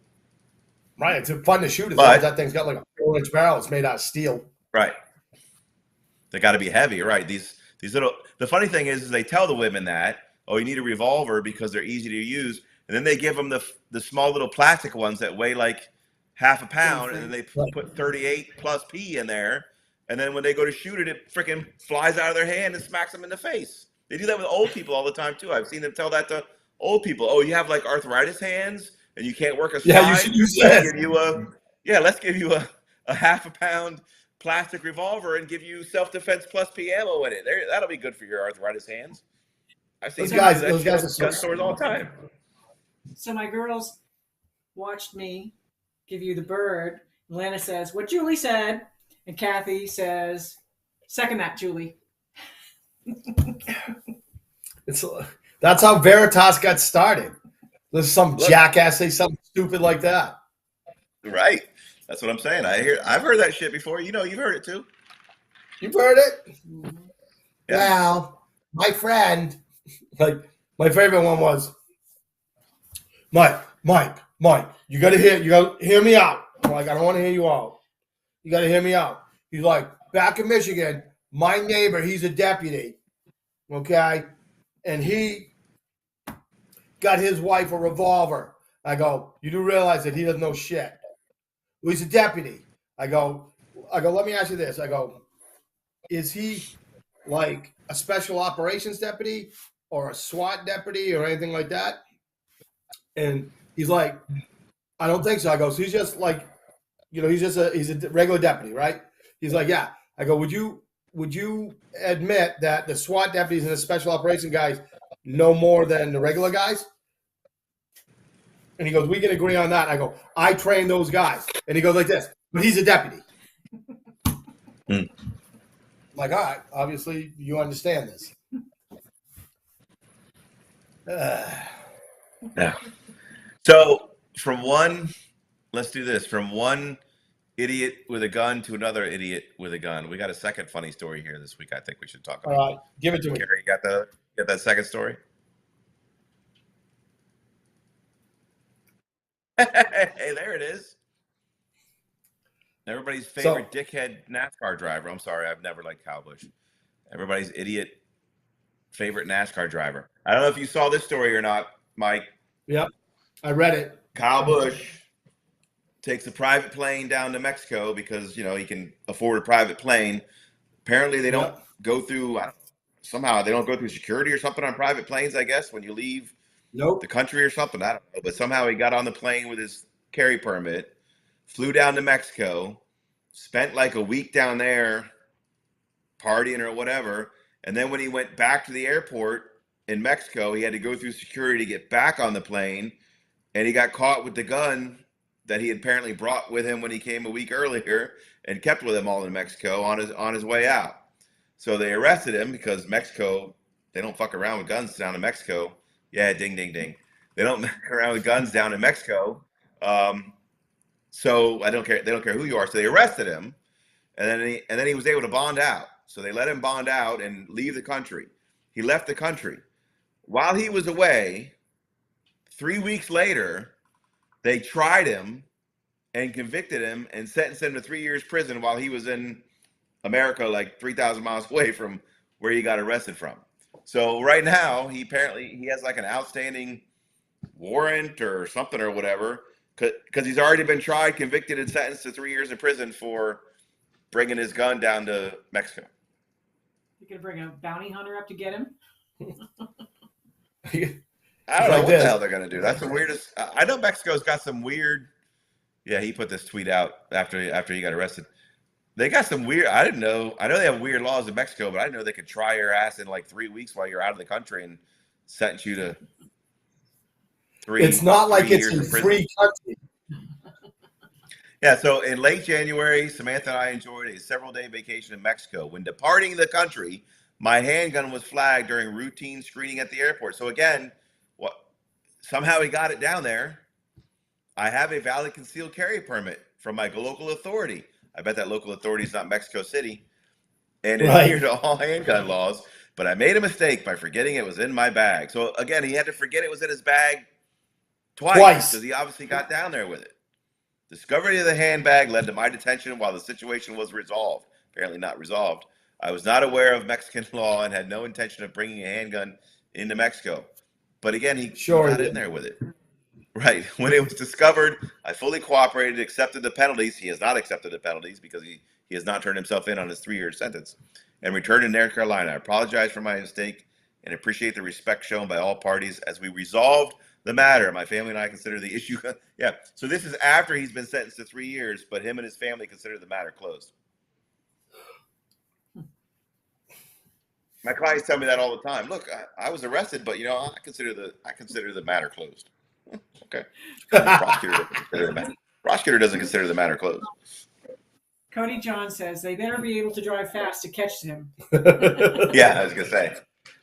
[SPEAKER 1] Right. It's fun to shoot as long as that thing's got like a 4-inch barrel. It's made out of steel.
[SPEAKER 2] Right. They got to be heavy, right? These little. The funny thing is they tell the women that, oh, you need a revolver because they're easy to use, and then they give them the small little plastic ones that weigh like half a pound, and then they put 38 plus P in there, and then when they go to shoot it, it freaking flies out of their hand and smacks them in the face. They do that with old people all the time too. I've seen them tell that to old people. Oh, you have like arthritis hands and you can't work a slide.
[SPEAKER 1] Yeah, you should use that.
[SPEAKER 2] Let's give you a half a pound plastic revolver and give you self-defense plus P ammo in it. That'll be good for your arthritis hands. I've seen those guys at gun stores all the time.
[SPEAKER 3] So my girls watched me give you the bird. Lana says what Julie said, and Kathy says, "Second that, Julie."
[SPEAKER 1] That's how Veritas got started. There's some jackass say something stupid like that.
[SPEAKER 2] Right. That's what I'm saying. I've heard that shit before. You've heard it too.
[SPEAKER 1] You've heard it?
[SPEAKER 2] Yeah.
[SPEAKER 1] Well, my friend, like my favorite one was Mike, you gotta hear me out. I'm like, I don't want to hear you out. You gotta hear me out. He's like, back in Michigan, my neighbor, he's a deputy. Okay. And he got his wife a revolver. I go, you do realize that he doesn't know shit. Well, he's a deputy. I go, let me ask you this. I go, is he like a special operations deputy or a SWAT deputy or anything like that? And he's like, I don't think so. I go, so he's just like, he's a regular deputy, right? He's like, yeah. I go, would you admit that the SWAT deputies and the special operation guys know more than the regular guys? And he goes, we can agree on that. I go, I train those guys. And he goes like this, but he's a deputy. I'm like, all right, obviously you understand this.
[SPEAKER 2] Yeah. So let's do this. From one idiot with a gun to another idiot with a gun. We got a second funny story here this week. I think we should talk about.
[SPEAKER 1] All right, give it to me.
[SPEAKER 2] Gary, you got that second story? Hey, there it is. Everybody's favorite dickhead NASCAR driver. I'm sorry, I've never liked Kyle Busch. Everybody's idiot favorite NASCAR driver. I don't know if you saw this story or not, Mike.
[SPEAKER 1] Yep, I read it.
[SPEAKER 2] Kyle Busch takes a private plane down to Mexico because, you know, he can afford a private plane. Apparently they don't go through, somehow they don't go through security or something on private planes, I guess, when you leave the country or something. I don't know. But somehow he got on the plane with his carry permit, flew down to Mexico, spent like a week down there partying or whatever. And then when he went back to the airport in Mexico, he had to go through security to get back on the plane. And he got caught with the gun that he apparently brought with him when he came a week earlier and kept with him all in Mexico on his way out. So they arrested him because Mexico, they don't fuck around with guns down in Mexico. Yeah, ding, ding, ding. They don't fuck around with guns down in Mexico. So I don't care. They don't care who you are. So they arrested him, and then he was able to bond out. So they let him bond out and leave the country. He left the country. While he was away, 3 weeks later, they tried him and convicted him and sentenced him to 3 years prison while he was in America, like 3,000 miles away from where he got arrested from. So right now, he has like an outstanding warrant or something or whatever, because he's already been tried, convicted, and sentenced to 3 years in prison for bringing his gun down to Mexico.
[SPEAKER 3] You gonna bring a bounty hunter up to get him?
[SPEAKER 2] I don't know what the hell they're gonna do. That's the weirdest. I know Mexico's got some weird. Yeah, he put this tweet out after he got arrested. They got some weird. I didn't know. I know they have weird laws in Mexico, but I didn't know they could try your ass in like 3 weeks while you're out of the country and sentence you to 3.
[SPEAKER 1] It's not like it's
[SPEAKER 2] years
[SPEAKER 1] a
[SPEAKER 2] in prison.
[SPEAKER 1] free country.
[SPEAKER 2] Yeah, so in late January, Samantha and I enjoyed a several-day vacation in Mexico. When departing the country, my handgun was flagged during routine screening at the airport. So again, somehow he got it down there. I have a valid concealed carry permit from my local authority. I bet that local authority is not Mexico City. And it adhered to all handgun laws. But I made a mistake by forgetting it was in my bag. So again, he had to forget it was in his bag twice because he obviously got down there with it. Discovery of the handbag led to my detention while the situation was resolved. Apparently not resolved. I was not aware of Mexican law and had no intention of bringing a handgun into Mexico. But again, he got in there with it. Right. When it was discovered, I fully cooperated, accepted the penalties. He has not accepted the penalties because he has not turned himself in on his 3-year sentence and returned to North Carolina. I apologize for my mistake and appreciate the respect shown by all parties as we resolved the matter. My family and I consider the issue. Yeah. So this is after he's been sentenced to 3 years, but him and his family consider the matter closed. My clients tell me that all the time. Look, I was arrested, but I consider the matter closed. Okay. Prosecutor doesn't consider the matter closed.
[SPEAKER 3] Cody John says they better be able to drive fast to catch him.
[SPEAKER 2] Yeah, I was gonna say.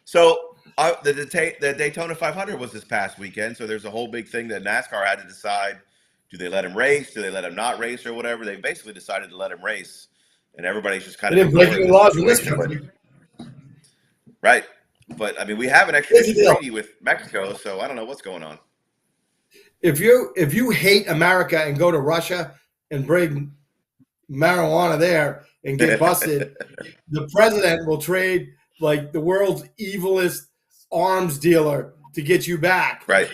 [SPEAKER 2] So the Daytona 500 was this past weekend. So there's a whole big thing that NASCAR had to decide: do they let him race? Do they let him not race, or whatever? They basically decided to let him race, and everybody's just kind of
[SPEAKER 1] breaking laws in this country.
[SPEAKER 2] Right. But I mean, we have an extradition treaty with Mexico, so I don't know what's going on.
[SPEAKER 1] If you hate America and go to Russia and bring marijuana there and get busted, the president will trade like the world's evilest arms dealer to get you back.
[SPEAKER 2] Right.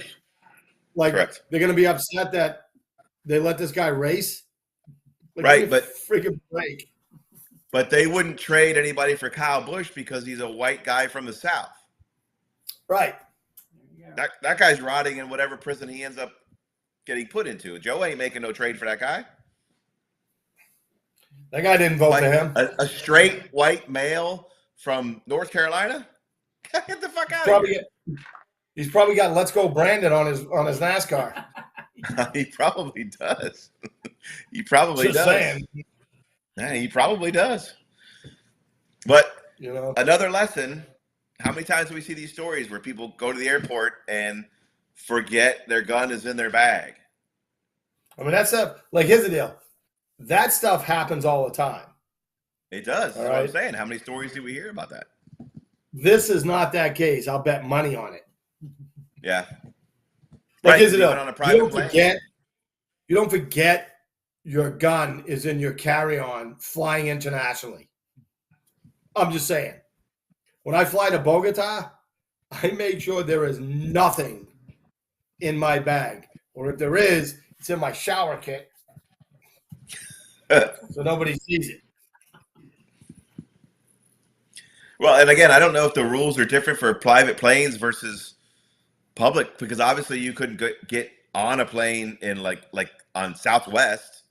[SPEAKER 1] Like
[SPEAKER 2] Correct.
[SPEAKER 1] They're going to be upset that they let this guy race. Like,
[SPEAKER 2] right, but
[SPEAKER 1] freaking break.
[SPEAKER 2] But they wouldn't trade anybody for Kyle Busch because he's a white guy from the South.
[SPEAKER 1] Right.
[SPEAKER 2] That guy's rotting in whatever prison he ends up getting put into. Joe ain't making no trade for that guy.
[SPEAKER 1] That guy didn't vote for him.
[SPEAKER 2] A straight white male from North Carolina? Get the fuck out of here.
[SPEAKER 1] He's probably got "Let's Go Brandon" on his NASCAR.
[SPEAKER 2] He probably does. He probably
[SPEAKER 1] Just
[SPEAKER 2] does.
[SPEAKER 1] saying.
[SPEAKER 2] Yeah, he probably does. But another lesson, how many times do we see these stories where people go to the airport and forget their gun is in their bag?
[SPEAKER 1] I mean, that stuff, like, here's the deal. That stuff happens all the time.
[SPEAKER 2] It does. That's
[SPEAKER 1] what
[SPEAKER 2] I'm saying. How many stories do we hear about that?
[SPEAKER 1] This is not that case. I'll bet money on it.
[SPEAKER 2] Yeah.
[SPEAKER 1] Like, here's the deal. You don't forget your gun is in your carry-on flying internationally. I'm just saying. When I fly to Bogota, I make sure there is nothing in my bag. Or if there is, it's in my shower kit. So nobody sees it.
[SPEAKER 2] Well, and again, I don't know if the rules are different for private planes versus public, because obviously you couldn't get on a plane in like on Southwest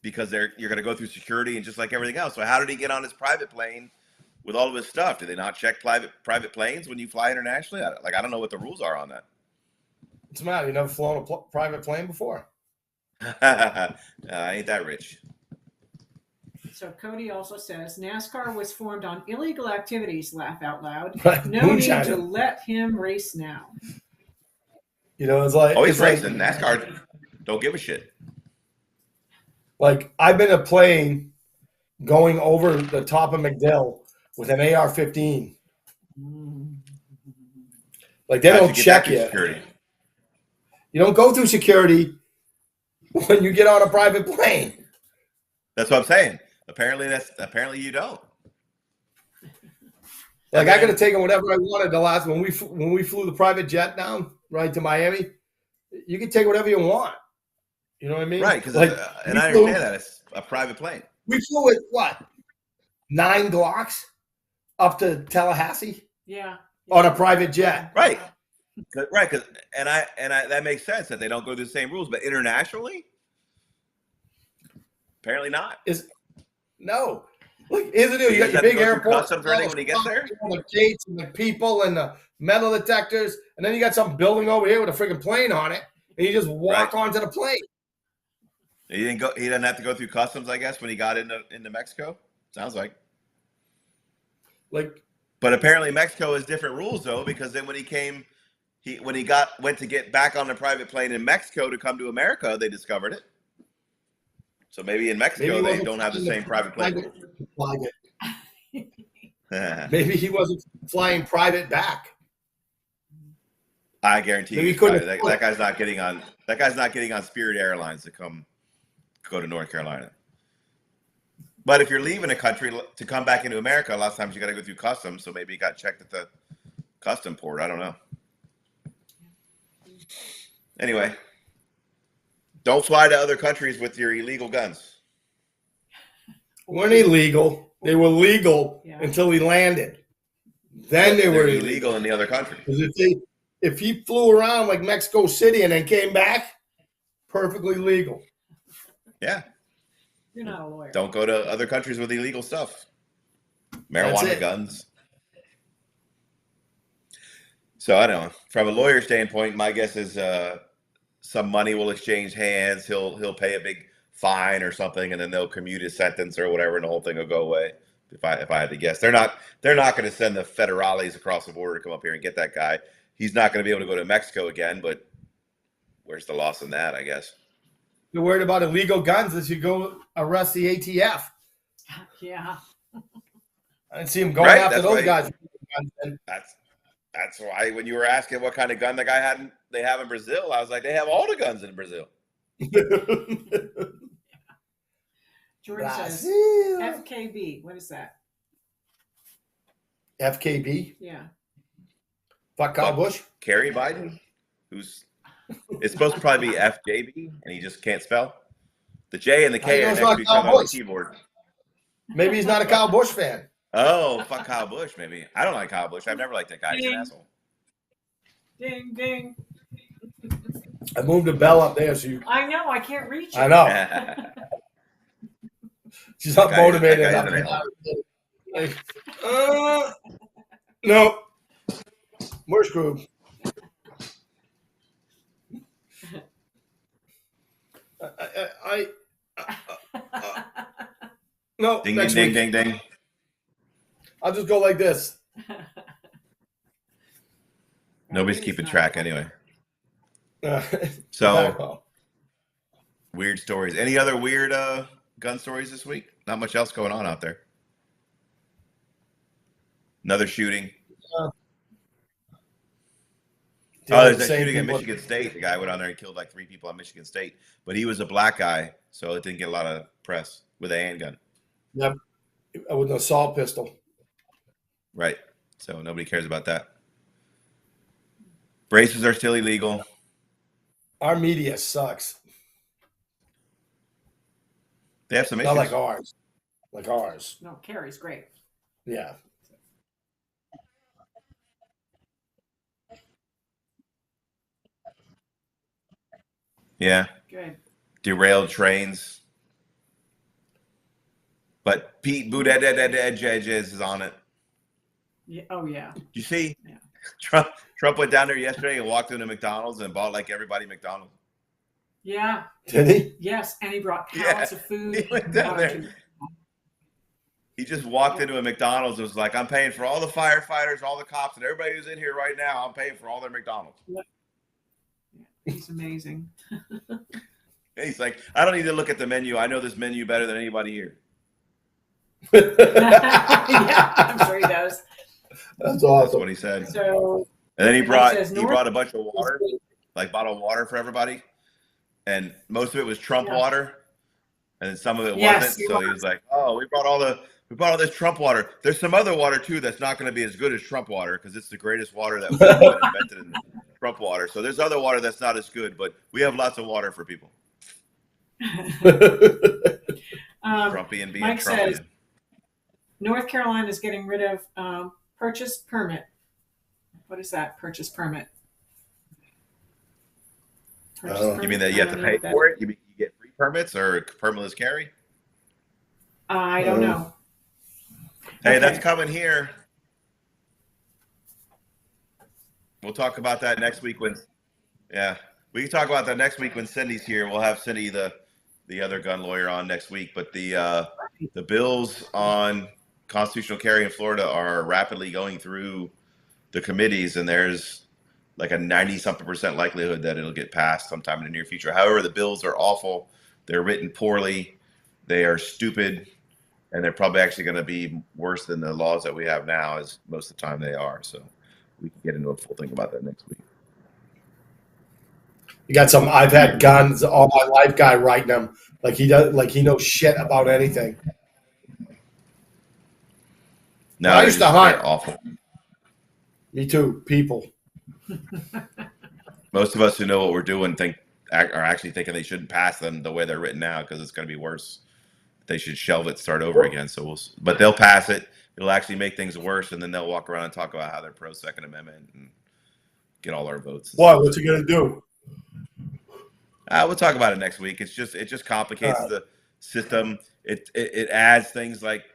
[SPEAKER 2] because you're going to go through security and just like everything else. So how did he get on his private plane with all of his stuff? Do they not check private planes when you fly internationally? I don't know what the rules are on that.
[SPEAKER 1] What's the matter? You never flown a private plane before?
[SPEAKER 2] I ain't that rich.
[SPEAKER 3] So Cody also says NASCAR was formed on illegal activities. Laugh out loud.
[SPEAKER 1] Right.
[SPEAKER 3] No need
[SPEAKER 1] Moonshine.
[SPEAKER 3] to let him race now.
[SPEAKER 1] You know, it's like
[SPEAKER 2] He's racing. NASCAR don't give a shit.
[SPEAKER 1] Like I've been in a plane going over the top of McDill with an AR-15. Like they don't check you.
[SPEAKER 2] Security.
[SPEAKER 1] You don't go through security when you get on a private plane.
[SPEAKER 2] That's what I'm saying. Apparently you don't.
[SPEAKER 1] Like I could have taken whatever I wanted the last when we flew the private jet down right to Miami. You can take whatever you want. You know what I mean?
[SPEAKER 2] Right, because
[SPEAKER 1] like,
[SPEAKER 2] and I understand that it's a private plane.
[SPEAKER 1] We flew with what 9 Glocks up to Tallahassee.
[SPEAKER 3] Yeah.
[SPEAKER 1] On a private jet.
[SPEAKER 2] Right. Right, because and I that makes sense that they don't go through the same rules, but internationally, apparently not.
[SPEAKER 1] No. Look, here's the deal. You got your big airport.
[SPEAKER 2] Customs or anything when you get there?
[SPEAKER 1] The gates and the people and the metal detectors. And then you got some building over here with a freaking plane on it. And you just walk onto the plane.
[SPEAKER 2] He didn't have to go through customs, I guess, when he got into Mexico. Sounds like. But apparently Mexico has different rules though, because then when he went to get back on the private plane in Mexico to come to America, they discovered it. So maybe in Mexico they don't have the same private plane.
[SPEAKER 1] Maybe he wasn't flying private back.
[SPEAKER 2] I guarantee you, that guy's not getting on. That guy's not getting on Spirit Airlines to go to North Carolina. But if you're leaving a country to come back into America, a lot of times you got to go through customs. So maybe you got checked at the custom port. I don't know. Anyway, don't fly to other countries with your illegal guns.
[SPEAKER 1] Weren't illegal. They were legal until he landed. Then they were
[SPEAKER 2] illegal in the other country.
[SPEAKER 1] If he flew around like Mexico City and then came back, perfectly legal.
[SPEAKER 2] Yeah.
[SPEAKER 3] You're not a lawyer.
[SPEAKER 2] Don't go to other countries with illegal stuff. Marijuana, guns. So I don't know. From a lawyer standpoint, my guess is some money will exchange hands. He'll pay a big fine or something, and then they'll commute his sentence or whatever, and the whole thing will go away. If I had to guess, they're not going to send the federales across the border to come up here and get that guy. He's not going to be able to go to Mexico again. But where's the loss in that? I guess.
[SPEAKER 1] You're worried about illegal guns as you go arrest the ATF.
[SPEAKER 3] Yeah.
[SPEAKER 1] I didn't see him going after those guys.
[SPEAKER 2] That's why when you were asking what kind of gun the guy they have in Brazil, I was like, they have all the guns in Brazil.
[SPEAKER 3] Jordan says FKB. What is that?
[SPEAKER 1] FKB?
[SPEAKER 3] Yeah.
[SPEAKER 1] Fuck Kyle Busch?
[SPEAKER 2] Kerry Biden, it's supposed to probably be FJB, and he just can't spell. The J and the K are next to each other on the keyboard.
[SPEAKER 1] Maybe he's not a Kyle Busch fan.
[SPEAKER 2] Oh, fuck Kyle Busch, maybe. I don't like Kyle Busch. I've never liked that guy. He's an asshole.
[SPEAKER 3] Ding, ding.
[SPEAKER 1] I moved a bell up there so you...
[SPEAKER 3] I know. I can't reach it.
[SPEAKER 1] I know. She's not motivated enough. Like, no. We're screwed. No.
[SPEAKER 2] Ding, ding, ding, ding, ding.
[SPEAKER 1] I'll just go like this.
[SPEAKER 2] Nobody's keeping track anyway. So, weird stories. Any other weird gun stories this week? Not much else going on out there. Another shooting. There's that shooting at Michigan State. The guy went on there and killed like 3 people at Michigan State. But he was a black guy, so it didn't get a lot of press with a handgun.
[SPEAKER 1] Yep. With an assault pistol.
[SPEAKER 2] Right. So nobody cares about that. Braces are still illegal.
[SPEAKER 1] Our media sucks.
[SPEAKER 2] They have some
[SPEAKER 1] Not
[SPEAKER 2] issues.
[SPEAKER 1] like ours. Like ours.
[SPEAKER 3] No, Carrie's great.
[SPEAKER 1] Yeah.
[SPEAKER 2] Yeah.
[SPEAKER 3] Good.
[SPEAKER 2] Derailed trains. But Pete Buttigieg is on it.
[SPEAKER 3] Yeah. Oh yeah.
[SPEAKER 2] You see,
[SPEAKER 3] Yeah.
[SPEAKER 2] Trump went down there yesterday and walked into McDonald's and bought like everybody McDonald's.
[SPEAKER 3] Yeah.
[SPEAKER 1] Did he?
[SPEAKER 3] Yes, and he brought
[SPEAKER 2] Yeah,
[SPEAKER 3] pallets of food.
[SPEAKER 2] he went down there.
[SPEAKER 3] to-
[SPEAKER 2] He just walked into a McDonald's and was like, I'm paying for all the firefighters, all the cops, and everybody who's in here right now. I'm paying for all their McDonald's.
[SPEAKER 3] He's amazing.
[SPEAKER 2] And he's like, I don't need to look at the menu. I know this menu better than anybody here.
[SPEAKER 3] Yeah, I'm sure he does.
[SPEAKER 1] That's
[SPEAKER 2] That's
[SPEAKER 1] awesome.
[SPEAKER 2] what he said.
[SPEAKER 3] So
[SPEAKER 2] And then he
[SPEAKER 3] says
[SPEAKER 2] brought a bunch of water, like bottled water for everybody. And most of it was Trump
[SPEAKER 3] Yeah.
[SPEAKER 2] water. And then some of it
[SPEAKER 3] Yes,
[SPEAKER 2] wasn't. So he was like, oh, we brought all this Trump water. There's some other water too that's not going to be as good as Trump water because it's the greatest water that was invented in Trump water. So there's other water that's not as good, but we have lots of water for people. Trumpian being
[SPEAKER 3] Mike
[SPEAKER 2] Trumpian.
[SPEAKER 3] says North Carolina is getting rid of purchase permit. What is that? Purchase permit.
[SPEAKER 2] You mean that you have to pay for it? You get free permits or permitless carry?
[SPEAKER 3] I don't know.
[SPEAKER 2] Hey,
[SPEAKER 3] Okay.
[SPEAKER 2] that's coming here. We'll talk about that next week when, yeah, we can talk about that next week when Cindy's here. We'll have Cindy, the other gun lawyer, on next week. But the bills on constitutional carry in Florida are rapidly going through the committees, and there's like a 90-something% likelihood that it'll get passed sometime in the near future. However, the bills are awful. They're written poorly. They are stupid. And they're probably actually going to be worse than the laws that we have now, as most of the time they are. So we can get into a full thing about that next week.
[SPEAKER 1] You got some I've had guns all my life guy writing them like he knows shit about anything.
[SPEAKER 2] No,
[SPEAKER 1] I used to hunt.
[SPEAKER 2] they're awful.
[SPEAKER 1] Me too, people.
[SPEAKER 2] Most of us who know what we're doing are actually thinking they shouldn't pass them the way they're written now because it's going to be worse. They should shelve it, start over again. But they'll pass it. It'll actually make things worse, and then they'll walk around and talk about how they're pro Second Amendment and get all our votes.
[SPEAKER 1] What? What's he gonna do?
[SPEAKER 2] We'll talk about it next week. It just complicates the system. It adds things like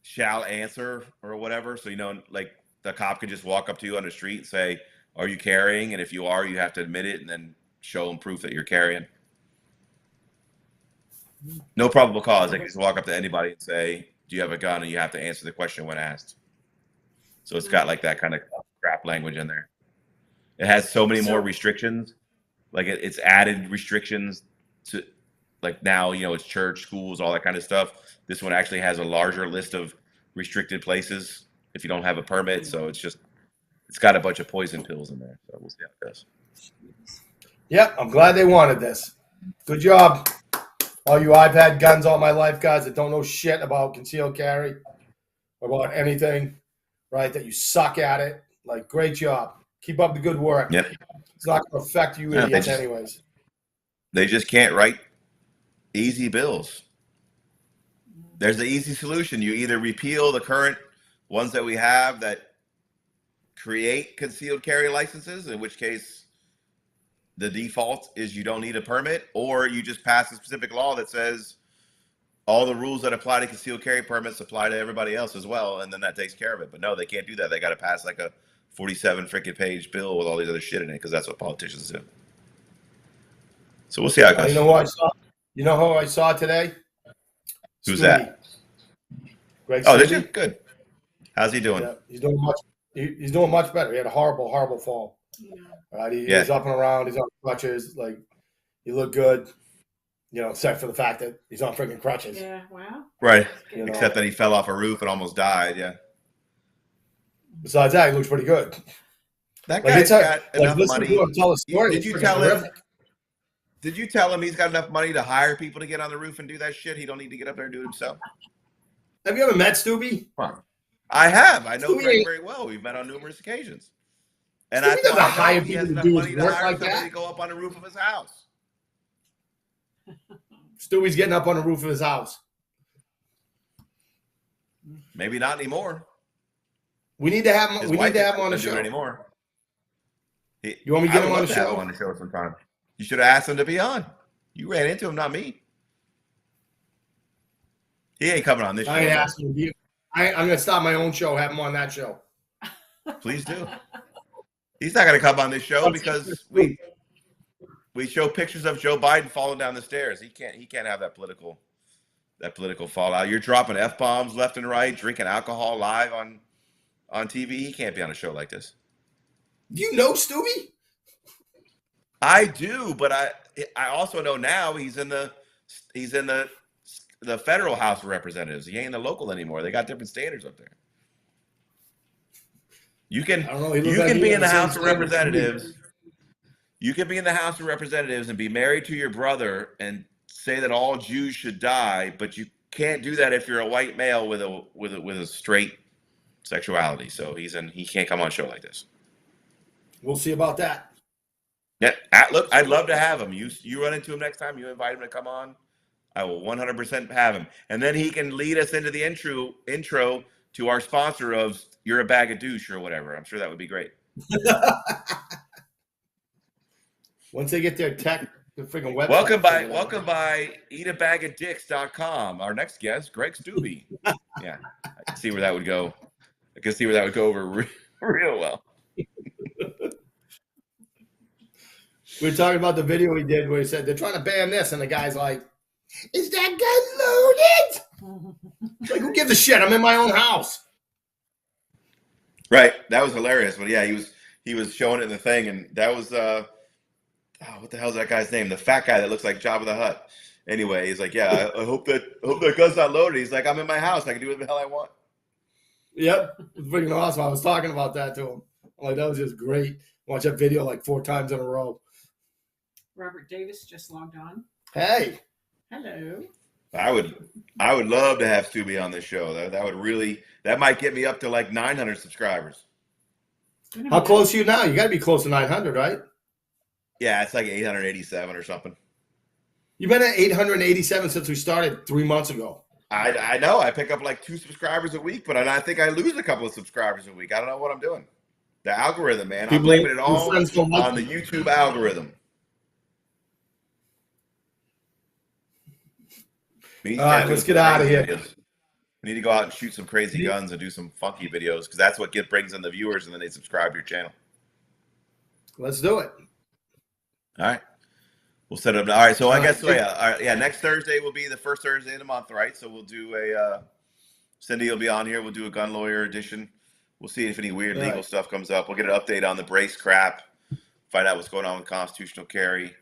[SPEAKER 2] shall answer or whatever. So like the cop could just walk up to you on the street and say, "Are you carrying?" And if you are, you have to admit it and then show them proof that you're carrying. No probable cause. They can just walk up to anybody and say, "Do you have a gun?" And you have to answer the question when asked. So it's got like that kind of crap language in there. It has so many more restrictions. Like it's added restrictions to, like now, it's church, schools, all that kind of stuff. This one actually has a larger list of restricted places if you don't have a permit. So it's got a bunch of poison pills in there. So we'll see how it goes.
[SPEAKER 1] Yep, I'm glad they wanted this. Good job. All you I've had guns all my life guys that don't know shit about concealed carry or about anything, right? That you suck at it. Like, great job. Keep up the good work.
[SPEAKER 2] Yep.
[SPEAKER 1] It's not going to affect you idiots anyways.
[SPEAKER 2] They just can't write easy bills. There's the easy solution. You either repeal the current ones that we have that create concealed carry licenses, in which case the default is you don't need a permit, or you just pass a specific law that says all the rules that apply to concealed carry permits apply to everybody else as well, and then that takes care of it. But no, they can't do that. They got to pass like a 47 freaking page bill with all these other shit in it because that's what politicians do. So we'll see how it goes.
[SPEAKER 1] You know who I saw? You know who I saw today?
[SPEAKER 2] Who's
[SPEAKER 1] Scooby.
[SPEAKER 2] that?
[SPEAKER 1] Greg
[SPEAKER 2] Oh, did
[SPEAKER 1] Scooby.
[SPEAKER 2] you? Good. How's he doing?
[SPEAKER 1] Yeah, he's doing much. He's doing much better. He had a horrible, horrible fall.
[SPEAKER 3] Yeah.
[SPEAKER 1] Right? He's up and around. He's on crutches. Like, he looked good. Except for the fact that he's on freaking crutches.
[SPEAKER 3] Yeah. Wow.
[SPEAKER 2] Right.
[SPEAKER 1] You know?
[SPEAKER 2] Except that he fell off a roof and almost died. Yeah.
[SPEAKER 1] Besides that, he looks pretty good.
[SPEAKER 2] That
[SPEAKER 1] Like,
[SPEAKER 2] guy's got enough
[SPEAKER 1] listen
[SPEAKER 2] money.
[SPEAKER 1] to him tell a story.
[SPEAKER 2] Did
[SPEAKER 1] It's
[SPEAKER 2] you
[SPEAKER 1] freaking
[SPEAKER 2] tell him?
[SPEAKER 1] terrific.
[SPEAKER 2] Did you tell him he's got enough money to hire people to get on the roof and do that shit? He don't need to get up there and do it himself.
[SPEAKER 1] Have you ever met Scooby?
[SPEAKER 2] Come on. I have. I know
[SPEAKER 1] Stewie
[SPEAKER 2] Greg
[SPEAKER 1] ain't-
[SPEAKER 2] very well. We've met on numerous occasions. And
[SPEAKER 1] Stewie
[SPEAKER 2] that's why
[SPEAKER 1] doesn't
[SPEAKER 2] I
[SPEAKER 1] hire
[SPEAKER 2] know he has
[SPEAKER 1] people to
[SPEAKER 2] enough
[SPEAKER 1] do
[SPEAKER 2] money
[SPEAKER 1] his
[SPEAKER 2] to
[SPEAKER 1] work
[SPEAKER 2] hire
[SPEAKER 1] like
[SPEAKER 2] somebody
[SPEAKER 1] that.
[SPEAKER 2] to go up on the roof of his house.
[SPEAKER 1] Stewie's getting up on the roof of his house.
[SPEAKER 2] Maybe not anymore.
[SPEAKER 1] We need to have him.
[SPEAKER 2] His
[SPEAKER 1] We
[SPEAKER 2] wife
[SPEAKER 1] need to have him on the
[SPEAKER 2] doesn't do
[SPEAKER 1] show.
[SPEAKER 2] it anymore.
[SPEAKER 1] You want me to get
[SPEAKER 2] I
[SPEAKER 1] him
[SPEAKER 2] would
[SPEAKER 1] on
[SPEAKER 2] love
[SPEAKER 1] the
[SPEAKER 2] to have him
[SPEAKER 1] show?
[SPEAKER 2] on the show sometime. You should have asked him to be on. You ran into him, not me. He ain't coming on this show.
[SPEAKER 1] I ain't
[SPEAKER 2] though.
[SPEAKER 1] asking you. I'm going to start my own show. Have him on that show.
[SPEAKER 2] Please do. He's not going to come on this show because we show pictures of Joe Biden falling down the stairs. He can't have that political fallout. You're dropping F-bombs left and right, drinking alcohol live on TV. He can't be on a show like this.
[SPEAKER 1] Do you know Stewie?
[SPEAKER 2] I do, but I also know now he's in the federal House of Representatives. He ain't in the local anymore. They got different standards up there. You can
[SPEAKER 1] I don't know. He
[SPEAKER 2] you
[SPEAKER 1] looks like
[SPEAKER 2] can
[SPEAKER 1] he
[SPEAKER 2] be
[SPEAKER 1] has
[SPEAKER 2] in
[SPEAKER 1] the
[SPEAKER 2] the
[SPEAKER 1] same
[SPEAKER 2] House of
[SPEAKER 1] standards as me.
[SPEAKER 2] Representatives. You can be in the House of Representatives and be married to your brother and say that all Jews should die, but you can't do that if you're a white male with a straight sexuality. So he can't come on a show like this.
[SPEAKER 1] We'll see about that.
[SPEAKER 2] Yeah, look, I'd love to have him. You run into him next time. You invite him to come on. I will 100% have him, and then he can lead us into the intro to our sponsor of "You're a Bag of Douche" or whatever. I'm sure that would be great.
[SPEAKER 1] Once they get their tech, the freaking website.
[SPEAKER 2] Welcome by eatabagoddicks.com. Our next guest, Greg Stubbe. Yeah, I can see where that would go. I can see where that would go over real well.
[SPEAKER 1] We were talking about the video he did where he said they're trying to ban this, and the guy's like, "Is that gun loaded?" Like, who gives a shit? I'm in my own house.
[SPEAKER 2] Right, that was hilarious. But yeah, he was showing it in the thing, and that was what the hell's that guy's name? The fat guy that looks like Jabba the Hutt. Anyway, he's like, yeah, I hope that gun's not loaded. He's like, I'm in my house. I can do what the hell I want.
[SPEAKER 1] Yep, it was freaking awesome. I was talking about that to him. I'm like, that was just great. Watch that video like 4 times in a row.
[SPEAKER 3] Robert Davis just logged on.
[SPEAKER 1] Hey,
[SPEAKER 3] Hello.
[SPEAKER 2] I would love to have Stubbe on this show. That might get me up to like 900 subscribers.
[SPEAKER 1] how close are you now? You got to be close to 900, right?
[SPEAKER 2] Yeah, it's like 887 or something.
[SPEAKER 1] You've been at 887 since we started 3 months ago.
[SPEAKER 2] I know. I pick up like 2 subscribers a week, but I think I lose a couple of subscribers a week. I don't know what I'm doing. The algorithm, man. I'm blaming it all on the YouTube algorithm. All
[SPEAKER 1] right, let's get out of here.
[SPEAKER 2] We need to go out and shoot some crazy guns and do some funky videos because that's what brings in the viewers, and then they subscribe to your channel.
[SPEAKER 1] Let's do it.
[SPEAKER 2] All right. We'll set it up. All right. So I guess, so yeah. All right, yeah. Next Thursday will be the first Thursday in the month, right? So we'll do Cindy will be on here. We'll do a gun lawyer edition. We'll see if any weird legal stuff comes up. We'll get an update on the brace crap, find out what's going on with constitutional carry.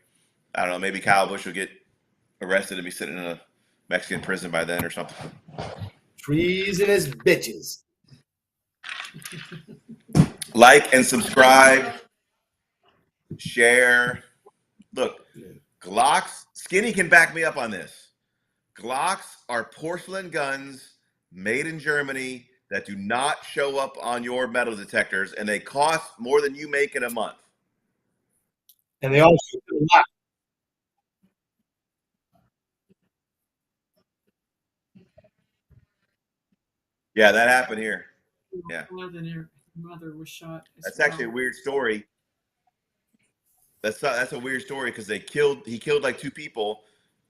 [SPEAKER 2] I don't know. Maybe Kyle Busch will get arrested and be sitting in a Mexican prison by then or something.
[SPEAKER 1] Treasonous bitches.
[SPEAKER 2] Like and subscribe. Share. Look, Glocks, Skinny can back me up on this. Glocks are porcelain guns made in Germany that do not show up on your metal detectors, and they cost more than you make in a month.
[SPEAKER 1] And they all shoot to the left.
[SPEAKER 2] Yeah, that happened here. Yeah.
[SPEAKER 3] Mother was shot.
[SPEAKER 2] That's actually a weird story. That's a weird story because he killed like 2 people,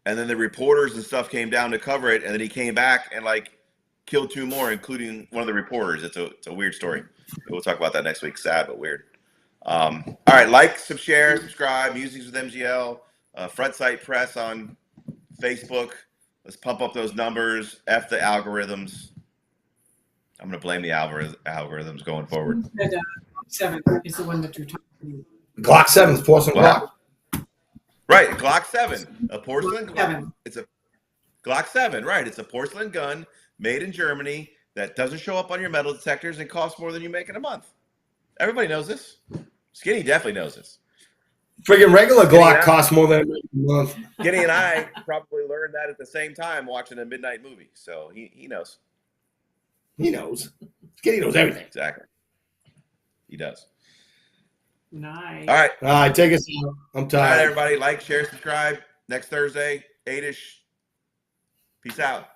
[SPEAKER 2] and then the reporters and stuff came down to cover it, and then he came back and like killed 2 more, including one of the reporters. It's a weird story. We'll talk about that next week. Sad but weird. All right, like, share, subscribe. Musings with MGL, Front Sight Press on Facebook. Let's pump up those numbers. F the algorithms. I'm gonna blame the algorithms going forward.
[SPEAKER 3] 7 is the one that you're talking about.
[SPEAKER 1] Glock 7, porcelain Glock.
[SPEAKER 2] Right, Glock 7, a porcelain Glock.
[SPEAKER 3] 7.
[SPEAKER 2] It's a Glock 7, right? It's a porcelain gun made in Germany that doesn't show up on your metal detectors and costs more than you make in a month. Everybody knows this. Skinny definitely knows this.
[SPEAKER 1] Friggin' regular Glock costs more than a month.
[SPEAKER 2] Skinny and I probably learned that at the same time watching a midnight movie, so he knows.
[SPEAKER 1] He knows. Skinny knows everything.
[SPEAKER 2] Exactly. He does.
[SPEAKER 3] Nice.
[SPEAKER 2] All right.
[SPEAKER 1] All right, take us out. I'm
[SPEAKER 2] All right,
[SPEAKER 1] tired.
[SPEAKER 2] everybody. Like, share, subscribe. Next Thursday, 8-ish. Peace out.